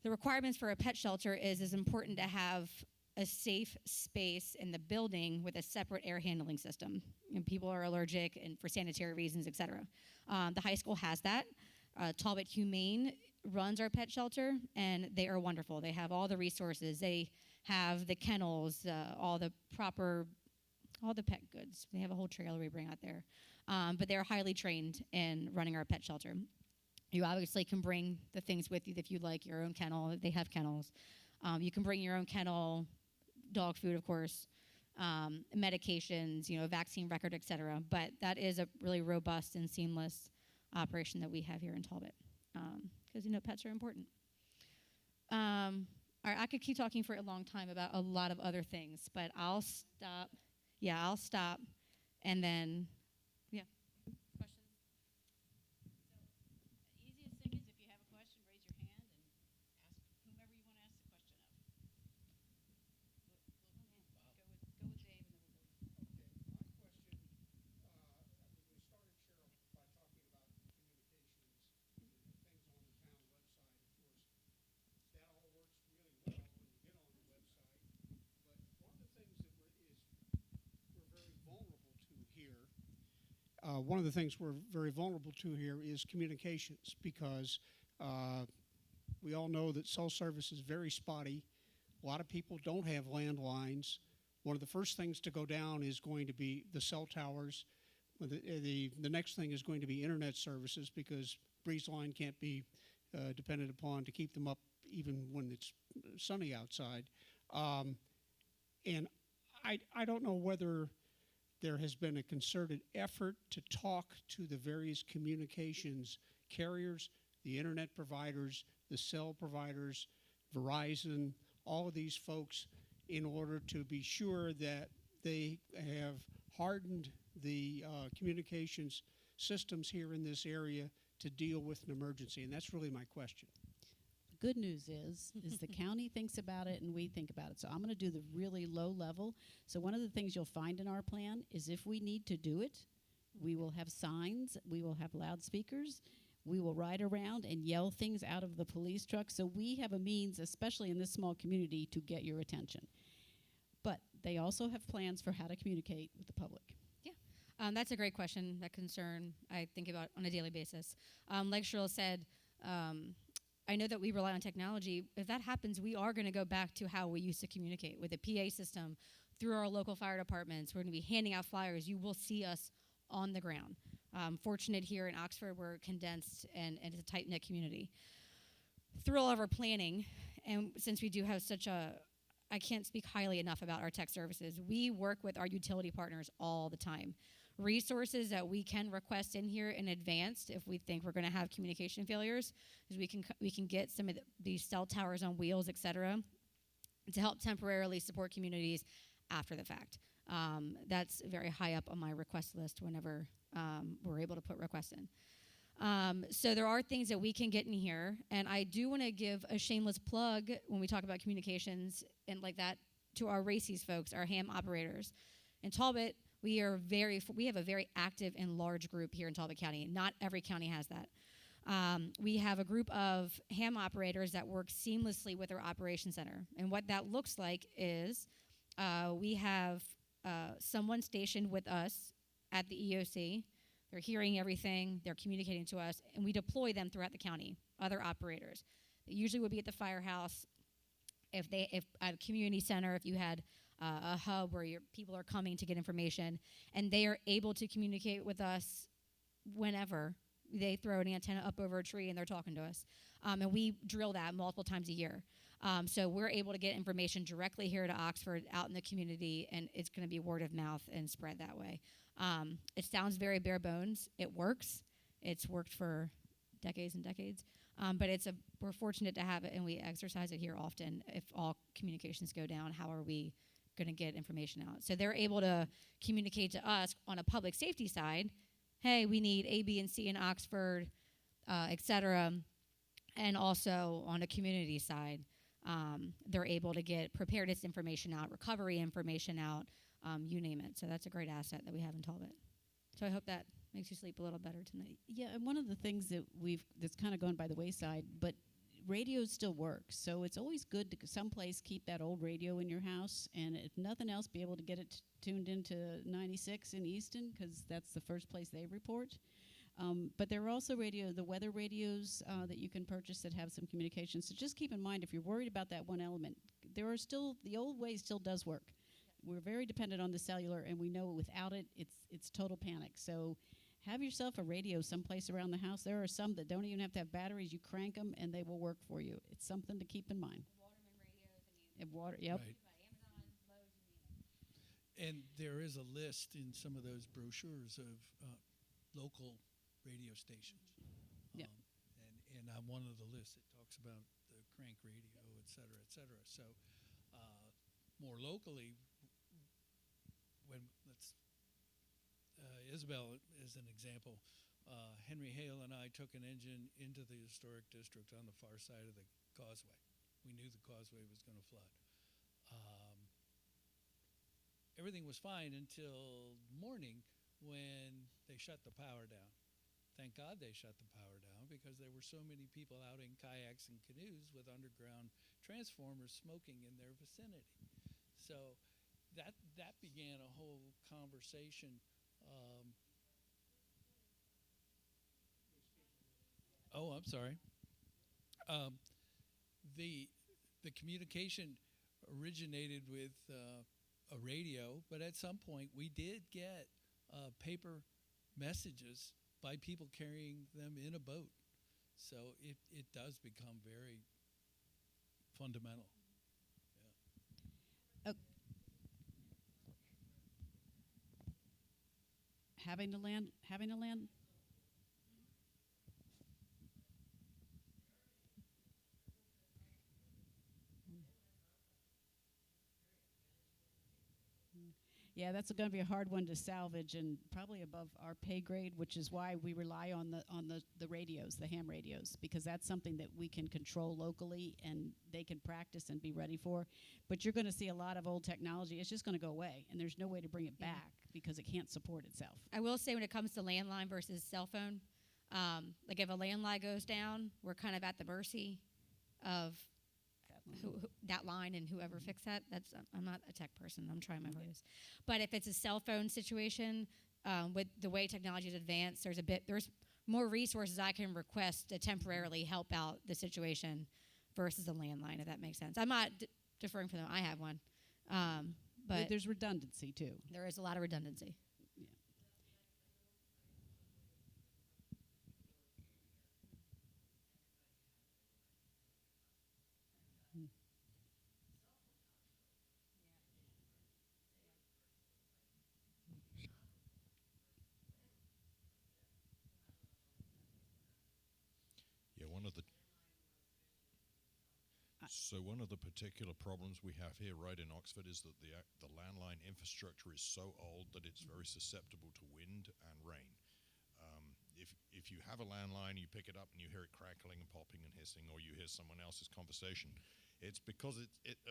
The requirements for a pet shelter is important to have a safe space in the building with a separate air handling system. People are allergic and for sanitary reasons, et cetera. The high school has that. Talbot Humane runs our pet shelter, and they are wonderful. They have all the resources. They have the kennels, all the pet goods. They have a whole trailer we bring out there. But they're highly trained in running our pet shelter. You obviously can bring the things with you if you like your own kennel. They have kennels. You can bring your own kennel, dog food, of course, medications, vaccine record, et cetera. But that is a really robust and seamless operation that we have here in Talbot because, pets are important. I could keep talking for a long time about a lot of other things, but I'll stop. Yeah, I'll stop. And then, yeah. Questions? So, easiest thing is if you have a question, raise your hand and ask whomever you want to ask the question of. Go with Dave and then we'll go. Okay, my question, we started, Cheryl, by talking about communications and the things on the town website. Of course, that all works really well when you get on the website. But one of the things that we're very vulnerable to here, one of the things we're very vulnerable to here is communications because we all know that cell service is very spotty. A lot of people don't have landlines. One of the first things to go down is going to be the cell towers. The next thing is going to be internet services because Breeze Line can't be depended upon to keep them up even when it's sunny outside. And I don't know whether there has been a concerted effort to talk to the various communications carriers, the internet providers, the cell providers, Verizon, all of these folks, in order to be sure that they have hardened the communications systems here in this area to deal with an emergency. And that's really my question. The good news is the county thinks about it and we think about it. So I'm going to do the really low level. So one of the things you'll find in our plan is if we need to do it, we will have signs, we will have loudspeakers, we will ride around and yell things out of the police truck. So we have a means, especially in this small community, to get your attention. But they also have plans for how to communicate with the public. That's a great question, that concern I think about on a daily basis. Like Cheryl said, I know that we rely on technology. If that happens, we are going to go back to how we used to communicate with a PA system through our local fire departments. We're going to be handing out flyers. You will see us on the ground. Fortunate here in Oxford, we're condensed and it's a tight-knit community. Through all of our planning, and since we do have such a, I can't speak highly enough about our tech services, we work with our utility partners all the time. Resources that we can request in here in advance if we think we're going to have communication failures is we can get some of these cell towers on wheels, et cetera, to help temporarily support communities after the fact. That's very high up on my request list whenever we're able to put requests in. So there are things that we can get in here, and I do want to give a shameless plug when we talk about communications and like that to our RACES folks, our ham operators. In Talbot, we have a very active and large group here in Talbot County. Not every county has that. We have a group of ham operators that work seamlessly with our operations center. And what that looks like is we have someone stationed with us at the EOC. They're hearing everything. They're communicating to us. And we deploy them throughout the county, other operators. They usually would be at the firehouse. If at a community center, if you had a hub where your people are coming to get information, and they are able to communicate with us whenever. They throw an antenna up over a tree and they're talking to us. And we drill that multiple times a year. So we're able to get information directly here to Oxford, out in the community, and it's going to be word of mouth and spread that way. It sounds very bare bones. It works. It's worked for decades and decades. But we're fortunate to have it, and we exercise it here often. If all communications go down, how are we going to get information out? So they're able to communicate to us on a public safety side. Hey, we need A, B, and C in Oxford, et cetera. And also on a community side, they're able to get preparedness information out, recovery information out, you name it. So that's a great asset that we have in Talbot. So I hope that makes you sleep a little better tonight. Yeah, and one of the things that's kind of gone by the wayside, but radios still work. So it's always good to someplace keep that old radio in your house, and if nothing else, be able to get it tuned into 96 in Easton, because that's the first place they report. But there are also the weather radios that you can purchase that have some communication. So just keep in mind, if you're worried about that one element, the old way still does work. We're very dependent on the cellular, and we know without it, it's total panic. So have yourself a radio someplace around the house. There are some that don't even have to have batteries. You crank them, and they will work for you. It's something to keep in mind. Waterman radios, Yep. Right. by Amazon, Lowe's, And there is a list in some of those brochures of local radio stations. Yeah. And on one of the lists, it talks about the crank radio, et cetera, et cetera. So more locally, Isabel is an example. Henry Hale and I took an engine into the historic district on the far side of the causeway. We knew the causeway was going to flood. Everything was fine until morning when they shut the power down. Thank God they shut the power down, because there were so many people out in kayaks and canoes with underground transformers smoking in their vicinity. So that began a whole conversation. I'm sorry. The communication originated with a radio, but at some point we did get paper messages by people carrying them in a boat. So it does become very fundamental. Having a land. Yeah, that's going to be a hard one to salvage, and probably above our pay grade, which is why we rely on the radios, the ham radios, because that's something that we can control locally and they can practice and be ready for. But you're going to see a lot of old technology. It's just going to go away, and there's no way to bring it back because it can't support itself. I will say when it comes to landline versus cell phone, like if a landline goes down, we're kind of at the mercy of that line and whoever fixed that. I'm not a tech person. I'm trying my hardest. But if it's a cell phone situation, with the way technology is advanced, there's more resources I can request to temporarily help out the situation versus a landline, if that makes sense. I'm not deferring from them. I have one. But there's redundancy too. There is a lot of redundancy. One of the particular problems we have here right in Oxford is that the landline infrastructure is so old that it's very susceptible to wind and rain. If you have a landline, you pick it up and you hear it crackling and popping and hissing, or you hear someone else's conversation, it's because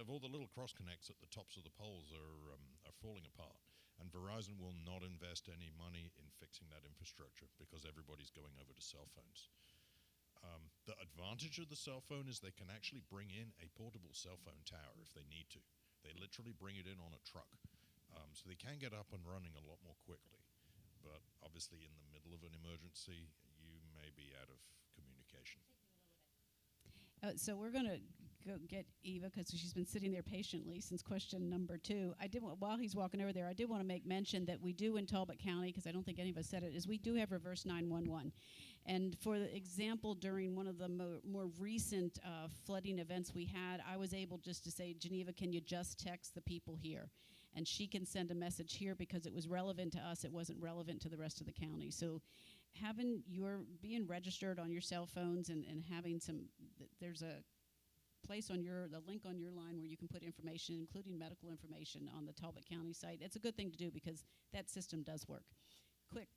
of all the little cross connects at the tops of the poles are falling apart. And Verizon will not invest any money in fixing that infrastructure because everybody's going over to cell phones. The advantage of the cell phone is they can actually bring in a portable cell phone tower if they need to. They literally bring it in on a truck. So they can get up and running a lot more quickly. But obviously in the middle of an emergency, you may be out of communication. So we're going to go get Eva because she's been sitting there patiently since question number 2. While he's walking over there, I did want to make mention that we do in Talbot County, because I don't think any of us said it, is we do have reverse 911. And for the example, during one of the more recent flooding events we had, I was able just to say, Geneva, can you just text the people here? And she can send a message here because it was relevant to us. It wasn't relevant to the rest of the county. So being registered on your cell phones and having there's a place on the link on your line where you can put information, including medical information, on the Talbot County site. It's a good thing to do because that system does work. Quick.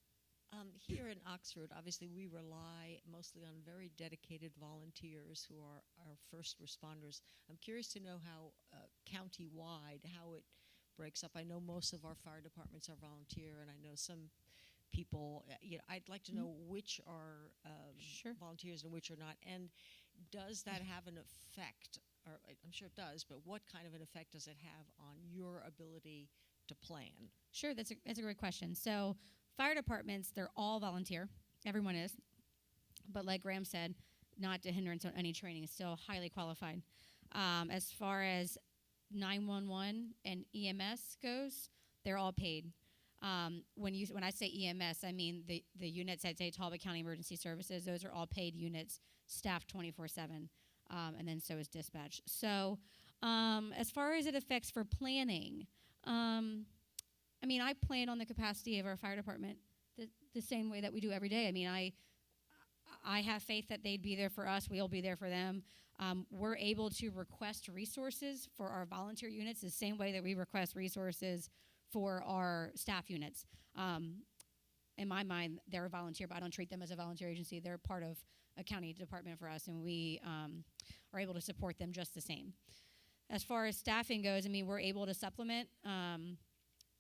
Here in Oxford, obviously, we rely mostly on very dedicated volunteers who are our first responders. I'm curious to know how county-wide, how it breaks up. I know most of our fire departments are volunteer, and I know some people, I'd like to know which are volunteers and which are not. And does that have an effect, or I'm sure it does, but what kind of an effect does it have on your ability to plan? Sure, that's a great question. So fire departments, they're all volunteer. Everyone is. But like Graham said, not to hindrance on any training, is still highly qualified. As far as 911 and EMS goes, they're all paid. When I say EMS, I mean the units at Talbot County Emergency Services. Those are all paid units, staffed 24/7, and then so is dispatch. So as far as it affects for planning, I plan on the capacity of our fire department the same way that we do every day. I have faith that they'd be there for us. We'll be there for them. We're able to request resources for our volunteer units the same way that we request resources for our staff units. In my mind, they're a volunteer, but I don't treat them as a volunteer agency. They're part of a county department for us, and we are able to support them just the same. As far as staffing goes, we're able to supplement.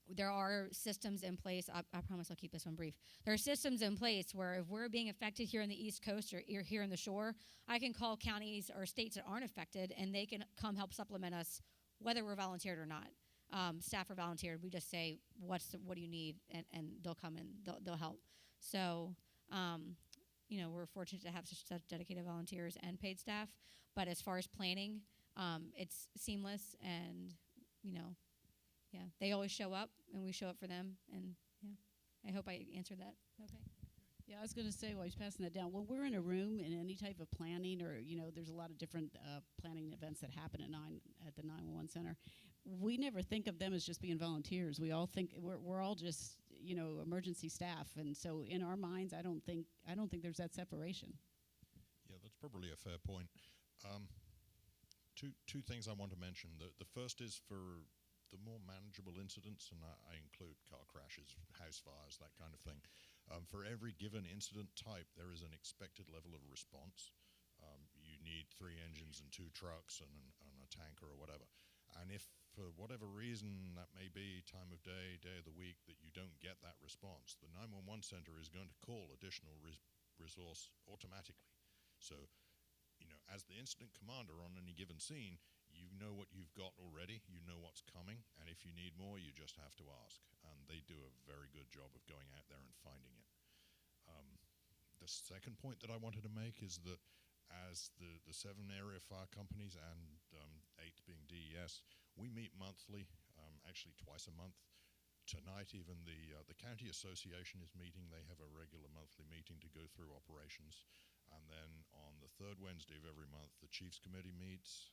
There are systems in place. I promise I'll keep this one brief. There are systems in place where if we're being affected here on the East Coast or here in the shore, I can call counties or states that aren't affected, and they can come help supplement us, whether we're volunteered or not. Staff are volunteered. We just say, what do you need, and they'll come and they'll help. So, we're fortunate to have such dedicated volunteers and paid staff. But as far as planning, it's seamless, and they always show up, and we show up for them. And I hope I answered that. Okay. Yeah, I was going to say while he's passing that down, when we're in a room in any type of planning, or there's a lot of different planning events that happen at the 911 center. We never think of them as just being volunteers. We all think we're all just emergency staff, and so in our minds, I don't think there's that separation. Yeah, that's probably a fair point. Two things I want to mention. The first is for the more manageable incidents, and I include car crashes, house fires, that kind of thing. For every given incident type, there is an expected level of response. You need 3 engines and 2 trucks and a tanker or whatever. And if for whatever reason, that may be time of day, day of the week, that you don't get that response, the 911 center is going to call additional resource automatically. So, as the incident commander on any given scene, you know what you've got already, you know what's coming, and if you need more, you just have to ask. And they do a very good job of going out there and finding it. The second point that I wanted to make is that as the 7 area fire companies and 8 being DES, we meet monthly, actually twice a month. Tonight, even the county association is meeting. They have a regular monthly meeting to go through operations. And then on the 3rd Wednesday of every month, the Chiefs Committee meets.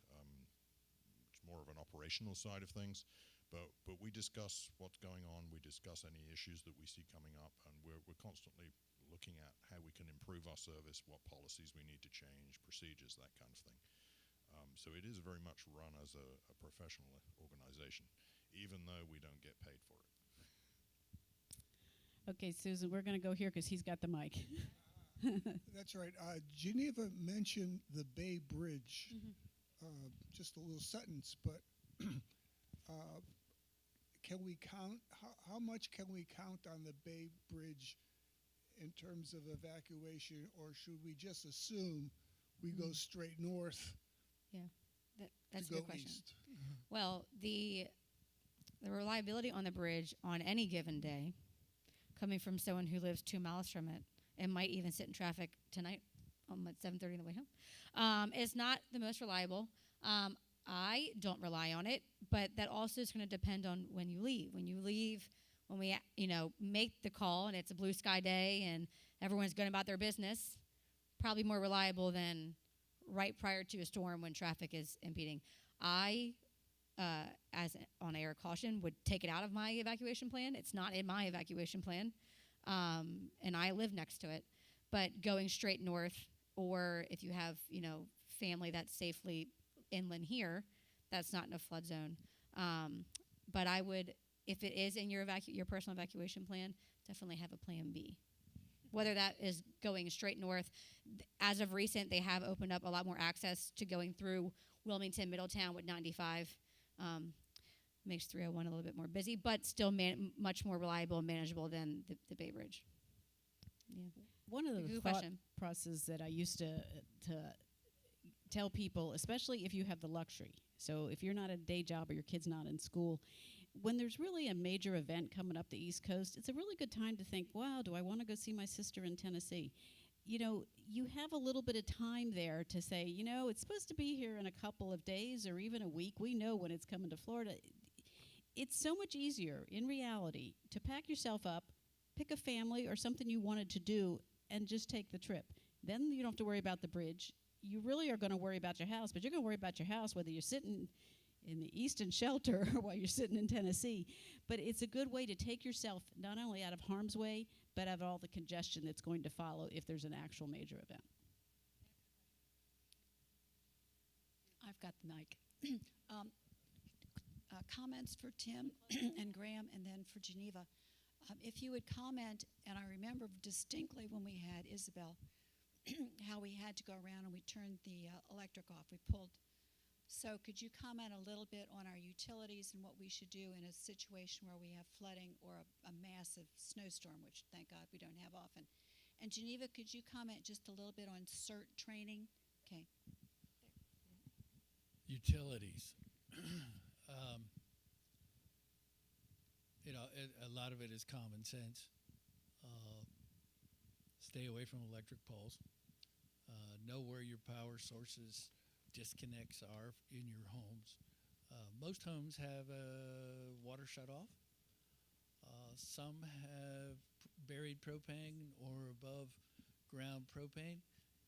It's more of an operational side of things. But we discuss what's going on. We discuss any issues that we see coming up. And we're constantly looking at how we can improve our service, what policies we need to change, procedures, that kind of thing. So it is very much run as a professional organization, even though we don't get paid for it. Okay, Susan, we're going to go here because he's got the mic. That's right. Geneva mentioned the Bay Bridge, just a little sentence, but can we count, how much can we count on the Bay Bridge in terms of evacuation, or should we just assume we go straight north? Yeah, that's a to go good question. east? Well, the reliability on the bridge on any given day, coming from someone who lives 2 miles from it and might even sit in traffic tonight at 7:30 on the way home, is not the most reliable. I don't rely on it, but that also is going to depend on when you leave. When we make the call and it's a blue sky day and everyone's going about their business, probably more reliable than right prior to a storm when traffic is impeding. I, as on air caution, would take it out of my evacuation plan. It's not in my evacuation plan, and I live next to it. But going straight north, or if you have family that's safely inland here, that's not in a flood zone. But I would, if it is in your personal evacuation plan, definitely have a plan B. Whether that is going straight north. As of recent, they have opened up a lot more access to going through Wilmington, Middletown with 95. Makes 301 a little bit more busy, but still much more reliable and manageable than the Bay Bridge. Yeah. One of the thought processes that I used to tell people, especially if you have the luxury, so if you're not at a day job or your kid's not in school, when there's really a major event coming up the East Coast, it's a really good time to think, wow, do I want to go see my sister in Tennessee? You have a little bit of time there to say, it's supposed to be here in a couple of days or even a week. We know when it's coming to Florida. It's so much easier, in reality, to pack yourself up, pick a family or something you wanted to do, and just take the trip. Then you don't have to worry about the bridge. You really are going to worry about your house, but you're going to worry about your house whether you're sitting in the Easton shelter or while you're sitting in Tennessee. But it's a good way to take yourself not only out of harm's way, but out of all the congestion that's going to follow if there's an actual major event. I've got the mic. Comments for Tim and Graham, and then for Geneva. If you would comment, and I remember distinctly when we had Isabel, how we had to go around and we turned the electric off. We pulled. So could you comment a little bit on our utilities and what we should do in a situation where we have flooding or a massive snowstorm, which thank God we don't have often. And Geneva, could you comment just a little bit on CERT training? Okay. Utilities. A lot of it is common sense. Stay away from electric poles. Know where your power sources disconnects are in your homes. Most homes have water shut off. Some have buried propane or above ground propane.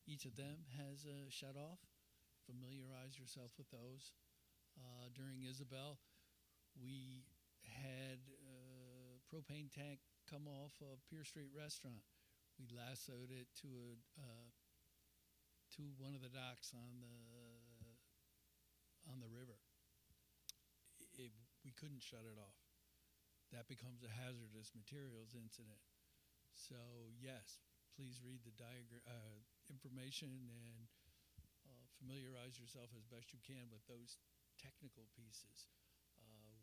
Each of them has a shut-off. Familiarize yourself with those. During Isabel, we had a propane tank come off of Pier Street Restaurant. We lassoed it to one of the docks on the river. We couldn't shut it off. That becomes a hazardous materials incident. So yes, please read the information and familiarize yourself as best you can with those technical pieces.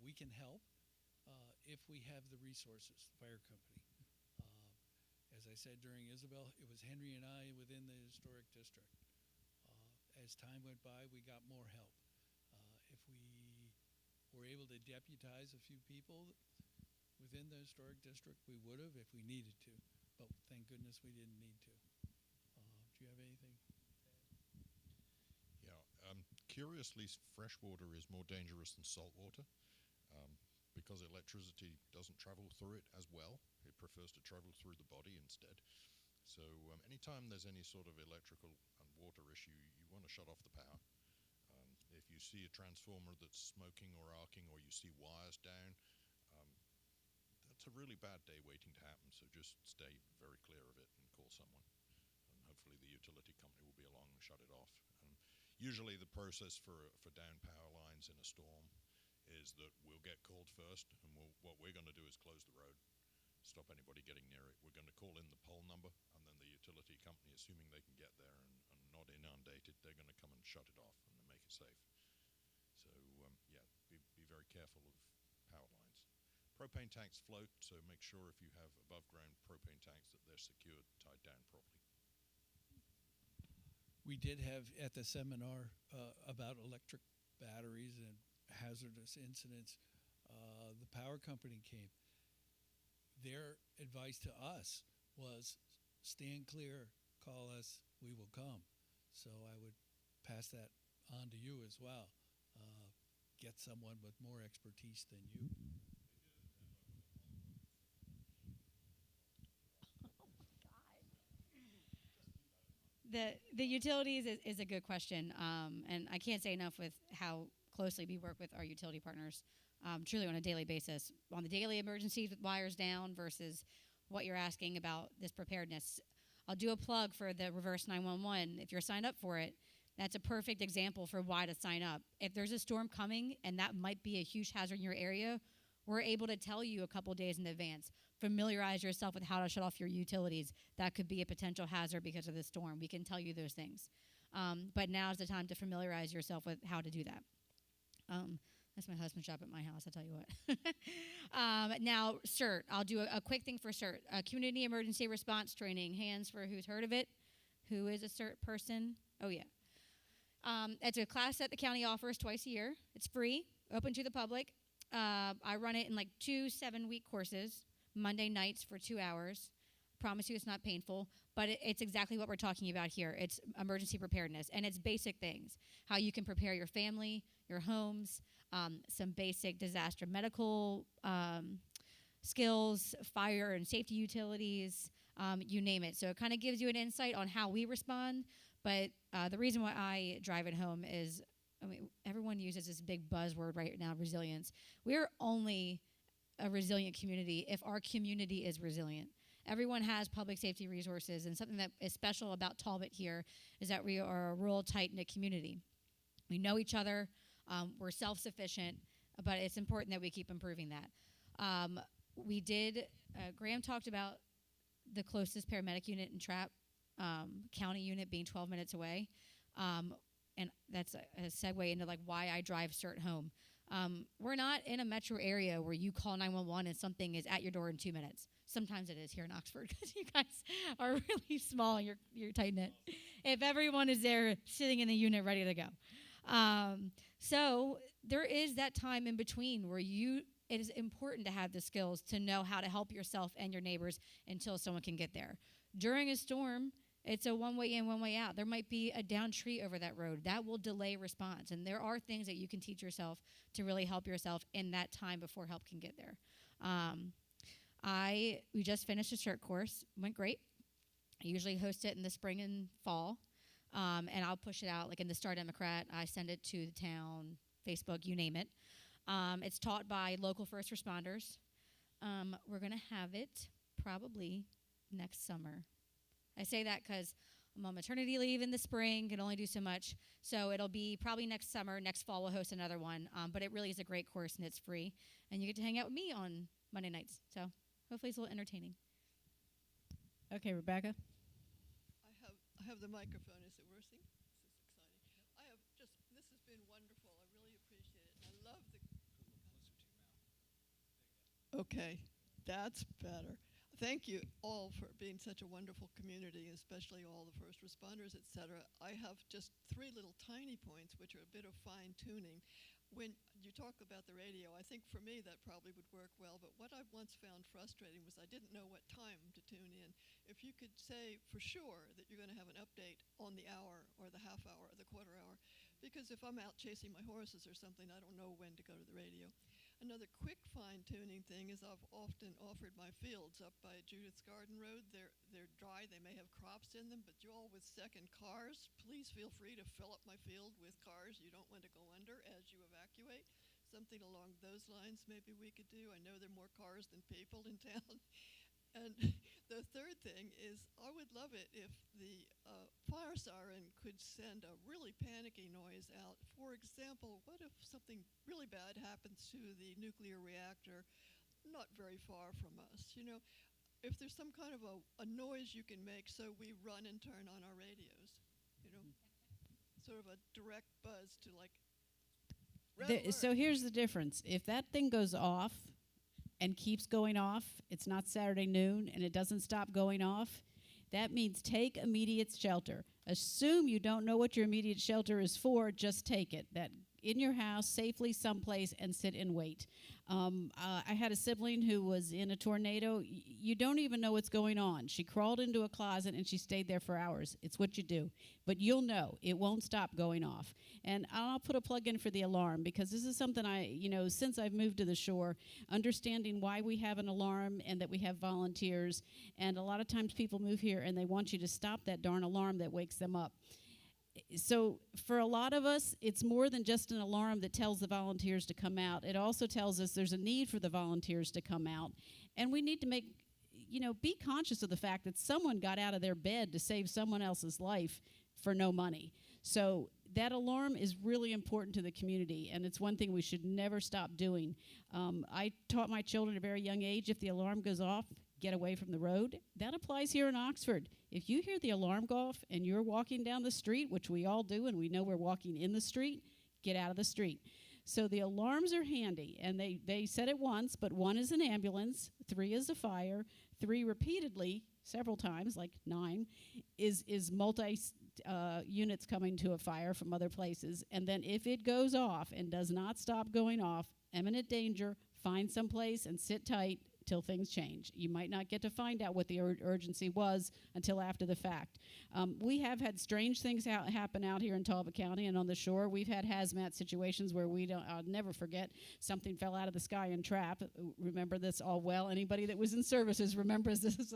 We can help if we have the resources, the fire company. As I said during Isabel, it was Henry and I within the historic district. As time went by, we got more help. If we were able to deputize a few people within the historic district, we would have if we needed to. But thank goodness we didn't need to. Do you have anything? Yeah, curiously, fresh water is more dangerous than salt water because electricity doesn't travel through it as well. It prefers to travel through the body instead. So anytime there's any sort of electrical and water issue, you want to shut off the power. If you see a transformer that's smoking or arcing, or you see wires down, that's a really bad day waiting to happen. So just stay very clear of it and call someone. And hopefully the utility company will be along and shut it off. And usually the process for down power lines in a storm is that we'll get called first, and what we're going to do is close the road, stop anybody getting near it. We're going to call in the pole number, and then the utility company, assuming they can get there and not inundated, they're going to come and shut it off and make it safe. So yeah, be very careful of power lines. Propane tanks float, so make sure if you have above ground propane tanks that they're secured, tied down properly. We did have at the seminar about electric batteries and hazardous incidents. The power company came. Their advice to us was stand clear, call us, we will come. So I would pass that on to you as well. Get someone with more expertise than you. The utilities is a good question, and I can't say enough with how closely we work with our utility partners, truly on a daily basis. On the daily emergencies with wires down versus what you're asking about this preparedness. I'll do a plug for the reverse 911. If you're signed up for it, that's a perfect example for why to sign up. If there's a storm coming and that might be a huge hazard in your area, we're able to tell you a couple days in advance. Familiarize yourself with how to shut off your utilities. That could be a potential hazard because of the storm. We can tell you those things. But now's the time to familiarize yourself with how to do that. That's my husband's job at my house, I'll tell you what. Now, CERT. I'll do a quick thing for CERT. Community Emergency Response Training. Hands for who's heard of it. Who is a CERT person? Oh, yeah. It's a class that the county offers twice a year. It's free, open to the public. I run it in like 2 7-week courses, Monday nights for 2 hours. Promise you it's not painful, but it's exactly what we're talking about here. It's emergency preparedness, and it's basic things. How you can prepare your family, your homes, some basic disaster medical skills, fire and safety utilities, you name it. So it kind of gives you an insight on how we respond, but the reason why I drive it home is, I mean, everyone uses this big buzzword right now, resilience. We're only a resilient community if our community is resilient. Everyone has public safety resources, and something that is special about Talbot here is that we are a rural, tight-knit community. We know each other, we're self-sufficient, but it's important that we keep improving that. Graham talked about the closest paramedic unit in Trapp, county unit being 12 minutes away, and that's a segue into like why I drive CERT home. We're not in a metro area where you call 911 and something is at your door in 2 minutes. Sometimes it is here in Oxford because you guys are really small and you're tight-knit. If everyone is there sitting in the unit ready to go. So there is that time in between where it is important to have the skills to know how to help yourself and your neighbors until someone can get there. During a storm, it's a one-way in, one-way out. There might be a downed tree over that road. That will delay response. And there are things that you can teach yourself to really help yourself in that time before help can get there. We just finished a shirt course. Went great. I usually host it in the spring and fall, and I'll push it out like in the Star Democrat. I send it to the town, Facebook, you name it. It's taught by local first responders. We're going to have it probably next summer. I say that because I'm on maternity leave in the spring, can only do so much. So it'll be probably next summer. Next fall, we'll host another one. But it really is a great course, and it's free. And you get to hang out with me on Monday nights. So hopefully it's a little entertaining. Okay, Rebecca. I have the microphone. Is it working? This is exciting. This has been wonderful. I really appreciate it. I love the. Okay, that's better. Thank you all for being such a wonderful community, especially all the first responders, et cetera. I have just 3 little tiny points, which are a bit of fine tuning. When you talk about the radio, I think for me that probably would work well, but what I once found frustrating was I didn't know what time to tune in. If you could say for sure that you're going to have an update on the hour or the half hour or the quarter hour, because if I'm out chasing my horses or something, I don't know when to go to the radio. Another quick fine-tuning thing is I've often offered my fields up by Judith's Garden Road. They're dry. They may have crops in them, but you all with second cars, please feel free to fill up my field with cars you don't want to go under as you evacuate. Something along those lines maybe we could do. I know there are more cars than people in town. And the third thing is I would love it if the fire siren could send a really panicky noise out. For example, what if something really bad happens to the nuclear reactor not very far from us? You know, if there's some kind of a noise you can make so we run and turn on our radios, you know, sort of a direct buzz to like red alert. So here's the difference. If that thing goes off and keeps going off, it's not Saturday noon, and it doesn't stop going off, that means take immediate shelter. Assume you don't know what your immediate shelter is for, just take it. That in your house, safely someplace, and sit and wait. I had a sibling who was in a tornado. You don't even know what's going on. She crawled into a closet and she stayed there for hours. It's what you do. But you'll know. It won't stop going off. And I'll put a plug in for the alarm, because this is something since I've moved to the shore, understanding why we have an alarm and that we have volunteers. And a lot of times people move here and they want you to stop that darn alarm that wakes them up. So for a lot of us, it's more than just an alarm that tells the volunteers to come out. It also tells us there's a need for the volunteers to come out. And we need to be conscious of the fact that someone got out of their bed to save someone else's life for no money. So that alarm is really important to the community, and it's one thing we should never stop doing. I taught my children at a very young age, if the alarm goes off, get away from the road. That applies here in Oxford. If you hear the alarm go off and you're walking down the street, which we all do, and we know we're walking in the street, get out of the street. So the alarms are handy, and they said it once, but 1 is an ambulance, 3 is a fire, 3 repeatedly, several times, like 9, is multi units coming to a fire from other places. And then if it goes off and does not stop going off, imminent danger, find someplace and sit tight till things change. You might not get to find out what the urgency was until after the fact. We have had strange things happen out here in Talbot County and on the shore. We've had hazmat situations where I'll never forget, something fell out of the sky in trap. Remember this all well. Anybody that was in services remembers this.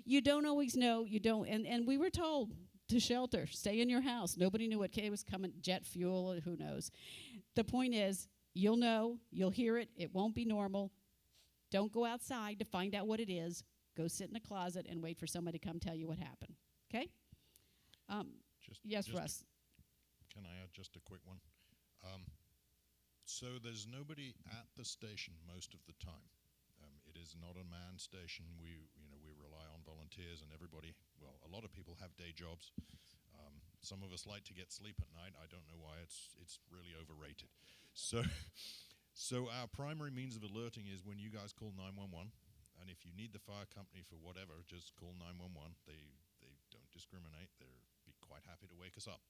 You don't always know. You don't. And we were told to shelter, stay in your house. Nobody knew what was coming, jet fuel, who knows. The point is, you'll know, you'll hear it, it won't be normal. Don't go outside to find out what it is. Go sit in a closet and wait for somebody to come tell you what happened. Okay? Yes, Russ. Can I add just a quick one? So there's nobody at the station most of the time. It is not a manned station. We rely on volunteers, and everybody. Well, a lot of people have day jobs. Some of us like to get sleep at night. I don't know why. It's really overrated. So our primary means of alerting is when you guys call 911, and if you need the fire company for whatever, just call 911. They don't discriminate. They'll be quite happy to wake us up.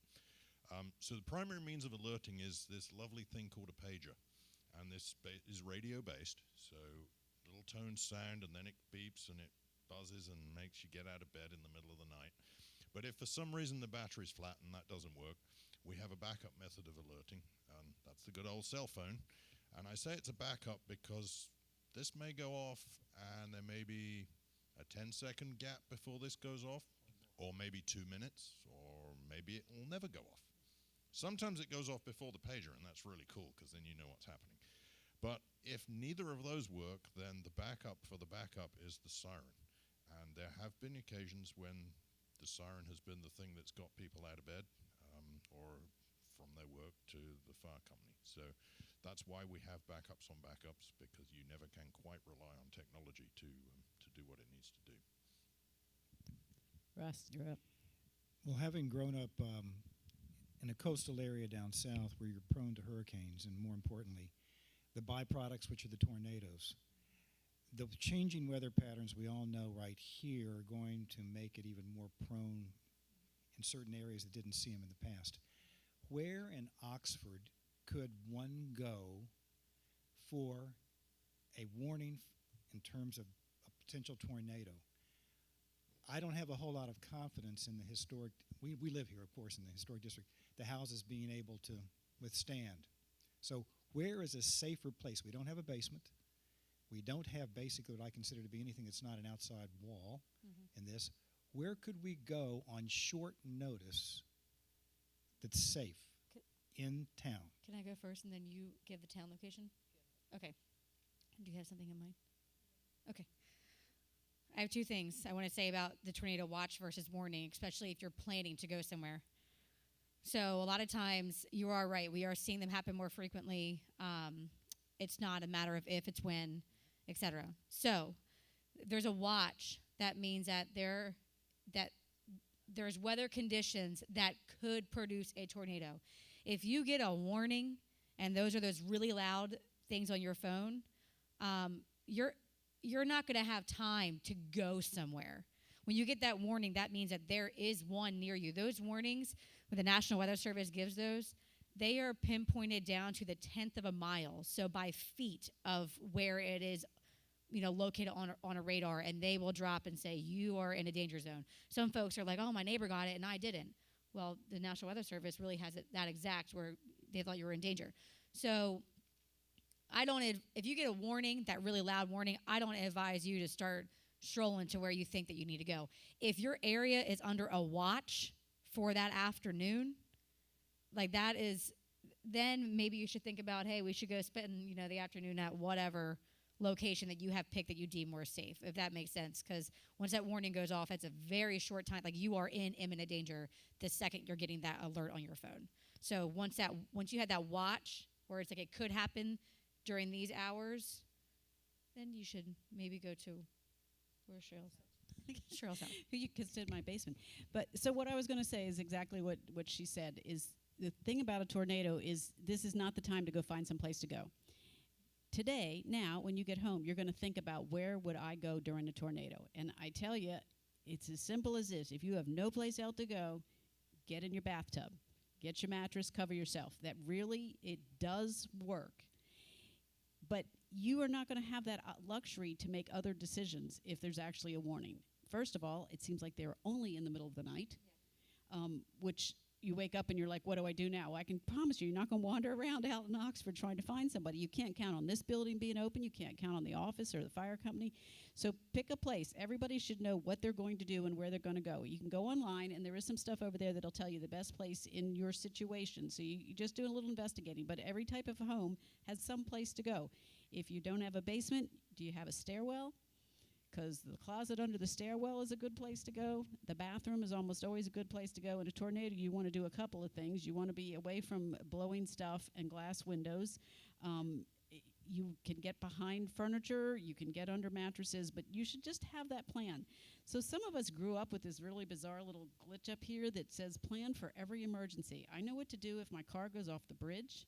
So the primary means of alerting is this lovely thing called a pager, and this is radio-based. So little tones sound, and then it beeps, and it buzzes and makes you get out of bed in the middle of the night. But if for some reason the battery's flat and that doesn't work, we have a backup method of alerting, and that's the good old cell phone. And I say it's a backup because this may go off and there may be a 10-second gap before this goes off, or maybe 2 minutes, or maybe it will never go off. Sometimes it goes off before the pager, and that's really cool because then you know what's happening. But if neither of those work, then the backup for the backup is the siren. And there have been occasions when the siren has been the thing that's got people out of bed or from their work to the fire company. So that's why we have backups on backups, because you never can quite rely on technology to do what it needs to do. Russ, you're up. Well, having grown up in a coastal area down south where you're prone to hurricanes, and more importantly, the byproducts, which are the tornadoes, the changing weather patterns we all know right here are going to make it even more prone in certain areas that didn't see them in the past. Where in Oxford could one go for a warning in terms of a potential tornado? I don't have a whole lot of confidence in the historic, we live here, of course, in the historic district, the houses being able to withstand. So where is a safer place? We don't have a basement. We don't have basically what I consider to be anything that's not an outside wall in this. Where could we go on short notice that's safe in town? Can I go first and then you give the town location? Okay. Do you have something in mind? Okay. I have two things I want to say about the tornado watch versus warning, especially if you're planning to go somewhere. So a lot of times, you are right. We are seeing them happen more frequently. It's not a matter of if, it's when, etc. So there's a watch. That means that there's weather conditions that could produce a tornado. If you get a warning, and those are those really loud things on your phone, you're not going to have time to go somewhere. When you get that warning, that means that there is one near you. Those warnings, when the National Weather Service gives those, they are pinpointed down to the 10th of a mile, so by feet of where it is, located on a radar, and they will drop and say, you are in a danger zone. Some folks are like, oh, my neighbor got it and I didn't. Well, the National Weather Service really has it that exact where they thought you were in danger. So if you get a warning, that really loud warning, I don't advise you to start strolling to where you think that you need to go. If your area is under a watch for that afternoon, like that is, then maybe you should think about, hey, we should go spend, the afternoon at whatever location that you have picked that you deem more safe, if that makes sense. Because once that warning goes off, it's a very short time. Like, you are in imminent danger the second you're getting that alert on your phone. So once you had that watch where it's like it could happen during these hours, then you should maybe go to where's Cheryl's house? Cheryl's house. You can sit in my basement. But so what I was going to say is exactly what she said. Is the thing about a tornado is this is not the time to go find some place to go. Today, now, when you get home, you're going to think about, where would I go during a tornado? And I tell you, it's as simple as this. If you have no place else to go, get in your bathtub. Get your mattress, cover yourself. That really, it does work. But you are not going to have that luxury to make other decisions if there's actually a warning. First of all, it seems like they're only in the middle of the night, which you wake up and you're like, what do I do now? Well, I can promise you're not going to wander around out in Oxford trying to find somebody. You can't count on this building being open. You can't count on the office or the fire company. So pick a place. Everybody should know what they're going to do and where they're going to go. You can go online, and there is some stuff over there that'll tell you the best place in your situation. So you just do a little investigating. But every type of home has some place to go. If you don't have a basement, do you have a stairwell? Because the closet under the stairwell is a good place to go. The bathroom is almost always a good place to go. In a tornado, you want to do a couple of things. You want to be away from blowing stuff and glass windows. You can get behind furniture. You can get under mattresses. But you should just have that plan. So some of us grew up with this really bizarre little glitch up here that says, plan for every emergency. I know what to do if my car goes off the bridge.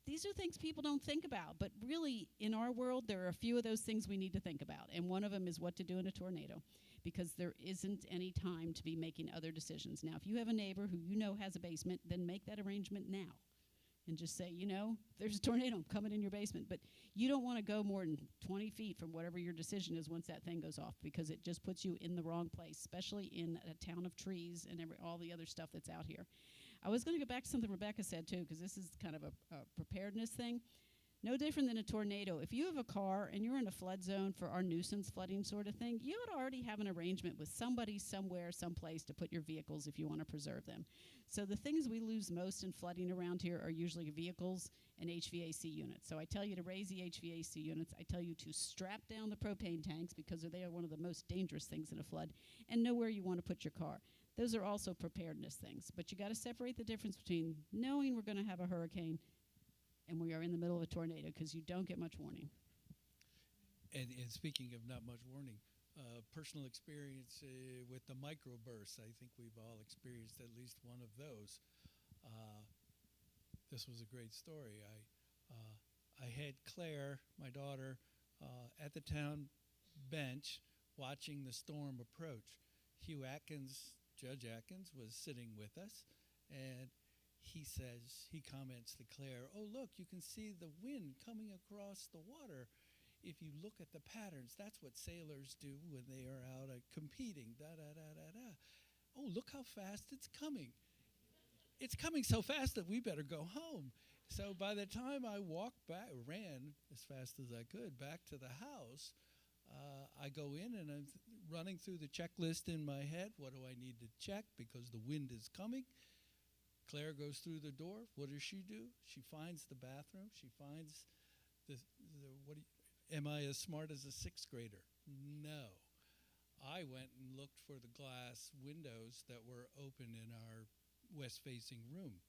These are things people don't think about, but really, in our world, there are a few of those things we need to think about, and one of them is what to do in a tornado, because there isn't any time to be making other decisions. Now, if you have a neighbor who you know has a basement, then make that arrangement now, and just say, there's a tornado coming in your basement, but you don't want to go more than 20 feet from whatever your decision is once that thing goes off, because it just puts you in the wrong place, especially in a town of trees and all the other stuff that's out here. I was going to go back to something Rebecca said, too, because this is kind of a preparedness thing. No different than a tornado. If you have a car and you're in a flood zone for our nuisance flooding sort of thing, you ought to already have an arrangement with somebody, somewhere, someplace to put your vehicles if you want to preserve them. So the things we lose most in flooding around here are usually vehicles and HVAC units. So I tell you to raise the HVAC units. I tell you to strap down the propane tanks because they are one of the most dangerous things in a flood, and know where you want to put your car. Those are also preparedness things. But you got to separate the difference between knowing we're going to have a hurricane and we are in the middle of a tornado, because you don't get much warning. And speaking of not much warning, personal experience with the microbursts. I think we've all experienced at least one of those. This was a great story. I had Claire, my daughter, at the town bench watching the storm approach. Hugh Atkins, Judge Atkins, was sitting with us, and he comments to Claire, "Oh, look, you can see the wind coming across the water. If you look at the patterns, that's what sailors do when they are out competing, da-da-da-da-da. Oh, look how fast it's coming. It's coming so fast that we better go home." So by the time I ran as fast as I could back to the house, I go in and I'm running through the checklist in my head. What do I need to check because the wind is coming? Claire goes through the door. What does she do? She finds the bathroom. She finds am I as smart as a sixth grader? No. I went and looked for the glass windows that were open in our west-facing room.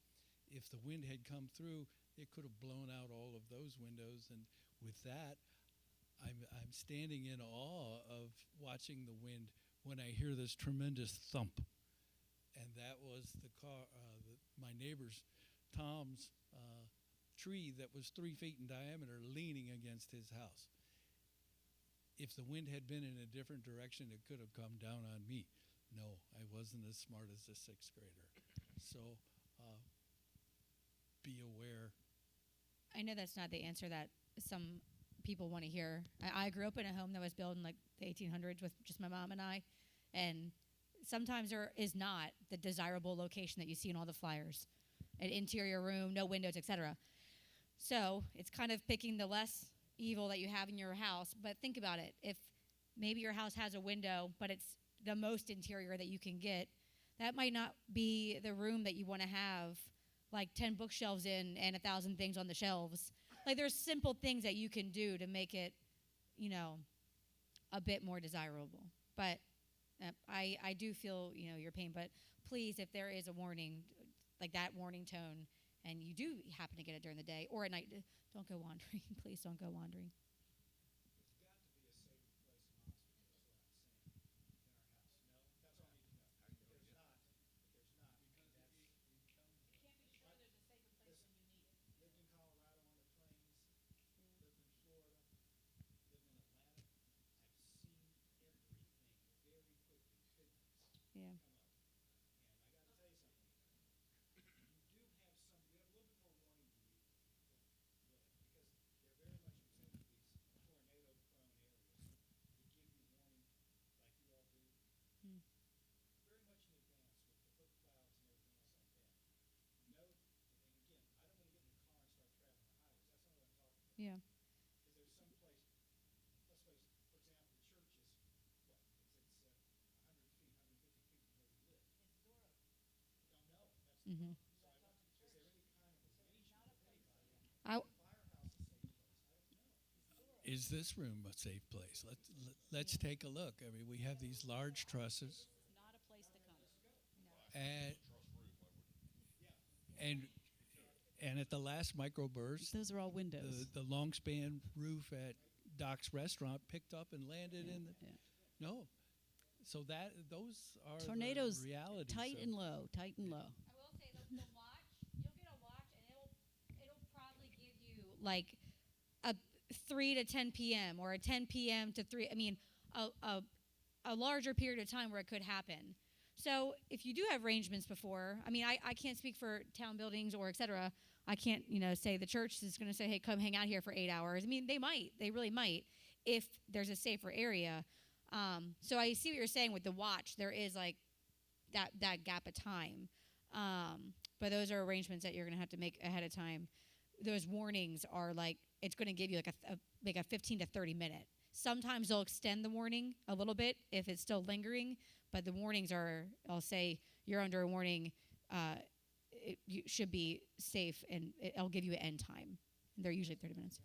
If the wind had come through, it could have blown out all of those windows. And with that, I'm standing in awe of watching the wind when I hear this tremendous thump. And that was the car, my neighbor's, Tom's, tree that was 3 feet in diameter leaning against his house. If the wind had been in a different direction, it could have come down on me. No, I wasn't as smart as a sixth grader. So be aware. I know that's not the answer that some people want to hear. I grew up in a home that was built in like the 1800s with just my mom and I, and sometimes there is not the desirable location that you see in all the flyers. An interior room, no windows, etc. So it's kind of picking the less evil that you have in your house. But think about it. If maybe your house has a window, but it's the most interior that you can get, that might not be the room that you want to have like 10 bookshelves in and 1,000 things on the shelves. Like there's simple things that you can do to make it, a bit more desirable. But I do feel, your pain. But please, if there is a warning, like that warning tone, and you do happen to get it during the day or at night, don't go wandering. Please don't go wandering. Yeah. Yeah. Because there's some place, let's face it, for example, the church is, it's 100 feet, 150 feet from where we live. Don't know. That's the Mm-hmm. So is there any kind of arrangement with anybody? I, Firehouse is a safe place. I don't know. Is this room a safe place? Let's take a look. I mean, we have these large trusses. Not a place to come. And at the last microburst, Those are all windows. the long span roof at Doc's restaurant picked up and landed in the. Yeah. No. So those are Tornadoes, the realities. tight and low, tight and low. I will say the watch, you'll get a watch and it'll probably give you like a 3 to 10 p.m. or a 10 p.m. to 3. I mean, a larger period of time where it could happen. So if you do have arrangements before, I mean, I can't speak for town buildings or et cetera. I can't, say the church is going to say, hey, come hang out here for 8 hours. I mean, they really might if there's a safer area. So I see what you're saying with the watch. There is like that gap of time. But those are arrangements that you're going to have to make ahead of time. Those warnings are like it's going to give you like a 15 to 30 minute. Sometimes they'll extend the warning a little bit if it's still lingering, but the warnings are, I'll say, you're under a warning, you should be safe, and it'll give you an end time. They're usually 30 minutes.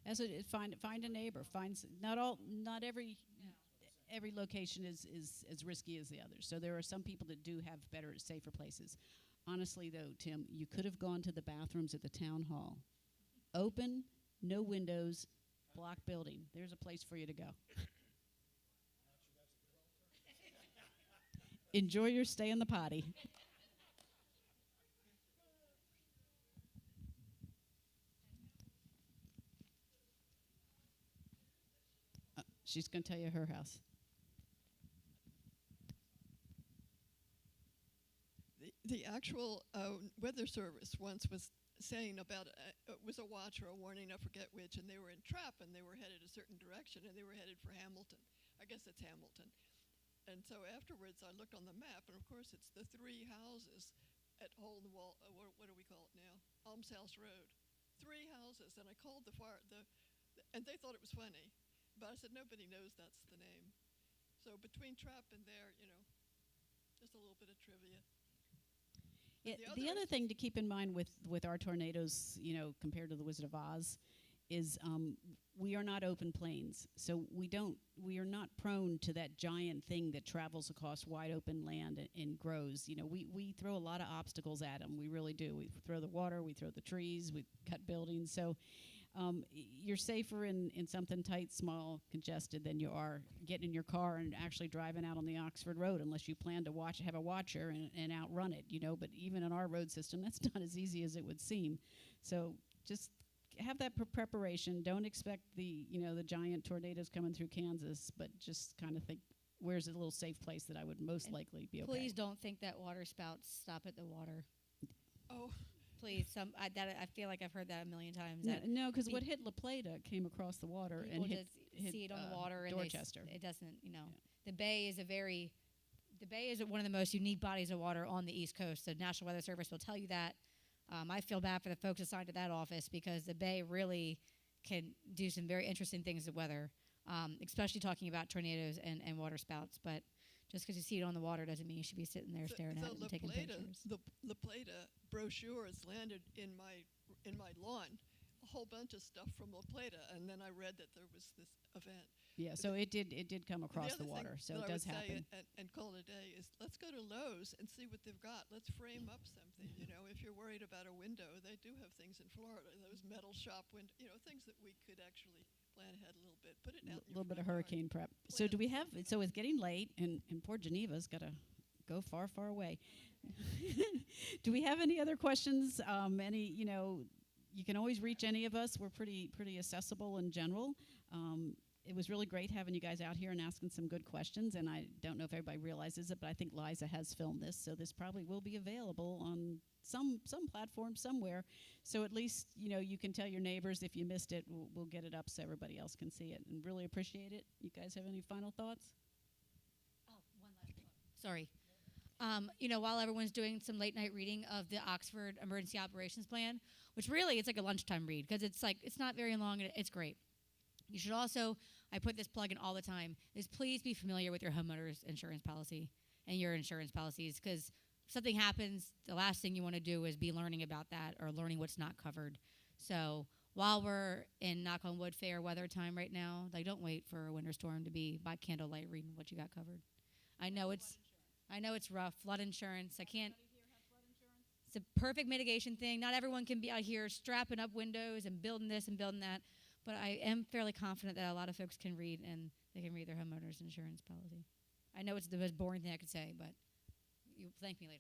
As find a neighbor. Not every location is as risky as the others. So there are some people that do have better, safer places. Honestly, though, Tim, you could have gone to the bathrooms at the town hall. Open, no windows, block building. There's a place for you to go. Enjoy your stay in the potty. She's going to tell you her house. The actual weather service once was saying about it was a watch or a warning, I forget which, and they were in trap and they were headed a certain direction and they were headed for Hamilton. I guess it's Hamilton. And so afterwards I looked on the map, and of course it's the 3 houses at Hole in the Wall, what do we call it now? Almshouse Road. 3 houses, and I called the fire, and they thought it was funny. But I said, nobody knows that's the name. So between trap and there, just a little bit of trivia. Yeah, the other thing to keep in mind with our tornadoes, compared to the Wizard of Oz, is we are not open plains. So we are not prone to that giant thing that travels across wide open land and grows. We throw a lot of obstacles at them. We really do. We throw the water, we throw the trees, we cut buildings. So you're safer in something tight, small, congested than you are getting in your car and actually driving out on the Oxford Road, unless you plan to have a watcher and outrun it, But even in our road system, that's not as easy as it would seem. So just have that preparation. Don't expect the giant tornadoes coming through Kansas, but just kind of think, where's a little safe place that I would most likely be okay? Please don't think that water spouts stop at the water. Oh. Please, I feel like I've heard that a million times. No, because what hit La Plata came across the water and hit see it on the water, and Dorchester. It doesn't, The Bay is one of the most unique bodies of water on the East Coast. The National Weather Service will tell you that. I feel bad for the folks assigned to that office, because the Bay really can do some very interesting things with weather, especially talking about tornadoes and water spouts. But just because you see it on the water doesn't mean you should be sitting there staring at it and taking pictures. The La Plata brochures landed in my lawn, a whole bunch of stuff from La Plata, and then I read that there was this event. Yeah, so it did come across the water, so it does happen. And call it a day is, let's go to Lowe's and see what they've got. Let's frame up something. If you're worried about a window, they do have things in Florida. Those metal shop windows, things that we could actually plan ahead a little bit. Put it out. A little bit of hurricane prep. So do we have? So it's getting late, and poor Geneva's got to go far, far away. Do we have any other questions? You can always reach any of us. We're pretty accessible in general. It was really great having you guys out here and asking some good questions. And I don't know if everybody realizes it, but I think Liza has filmed this, so this probably will be available on some platform somewhere. So at least you can tell your neighbors if you missed it. We'll get it up so everybody else can see it. And really appreciate it. You guys have any final thoughts? Oh, one last thought. Sorry. While everyone's doing some late night reading of the Oxford Emergency Operations Plan, which really it's like a lunchtime read, because it's not very long and it's great. You should also, I put this plug in all the time, is please be familiar with your homeowner's insurance policy and your insurance policies, because if something happens, the last thing you want to do is be learning about that or learning what's not covered. So while we're in, knock on wood, fair weather time right now, don't wait for a winter storm to be by candlelight reading what you got covered. I know it's rough. Flood insurance. It's a perfect mitigation thing. Not everyone can be out here strapping up windows and building this and building that. But I am fairly confident that a lot of folks can read, and they can read their homeowner's insurance policy. I know it's the most boring thing I could say, but you thank me later.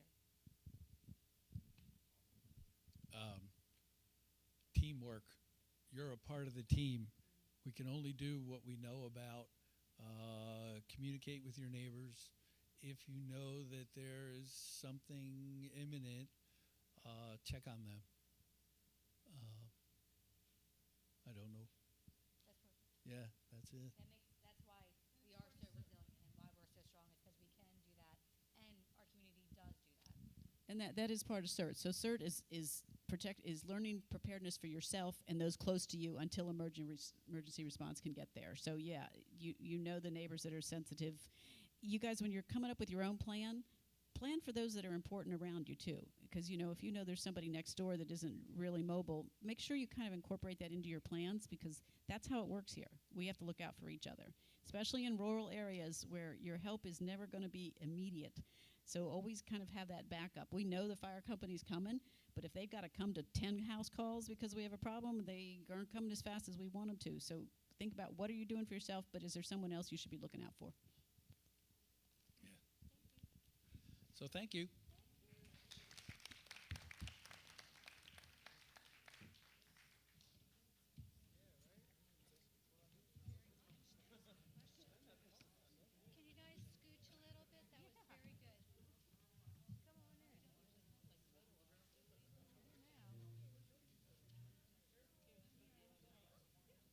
Teamwork. You're a part of the team. We can only do what we know about. Communicate with your neighbors. If you know that there is something imminent, check on them. I don't know. That's perfect. Yeah, that's it. That's why we are so resilient. And that is part of CERT. So CERT is learning preparedness for yourself and those close to you until emergency response can get there. So yeah, you know the neighbors that are sensitive. You guys, when you're coming up with your own plan for those that are important around you too. Because if you know there's somebody next door that isn't really mobile, make sure you kind of incorporate that into your plans, because that's how it works here. We have to look out for each other, especially in rural areas where your help is never going to be immediate. So always kind of have that backup. We know the fire company's coming, but if they've got to come to 10 house calls because we have a problem, they aren't coming as fast as we want them to. So think about what are you doing for yourself, but is there someone else you should be looking out for? Yeah. So thank you.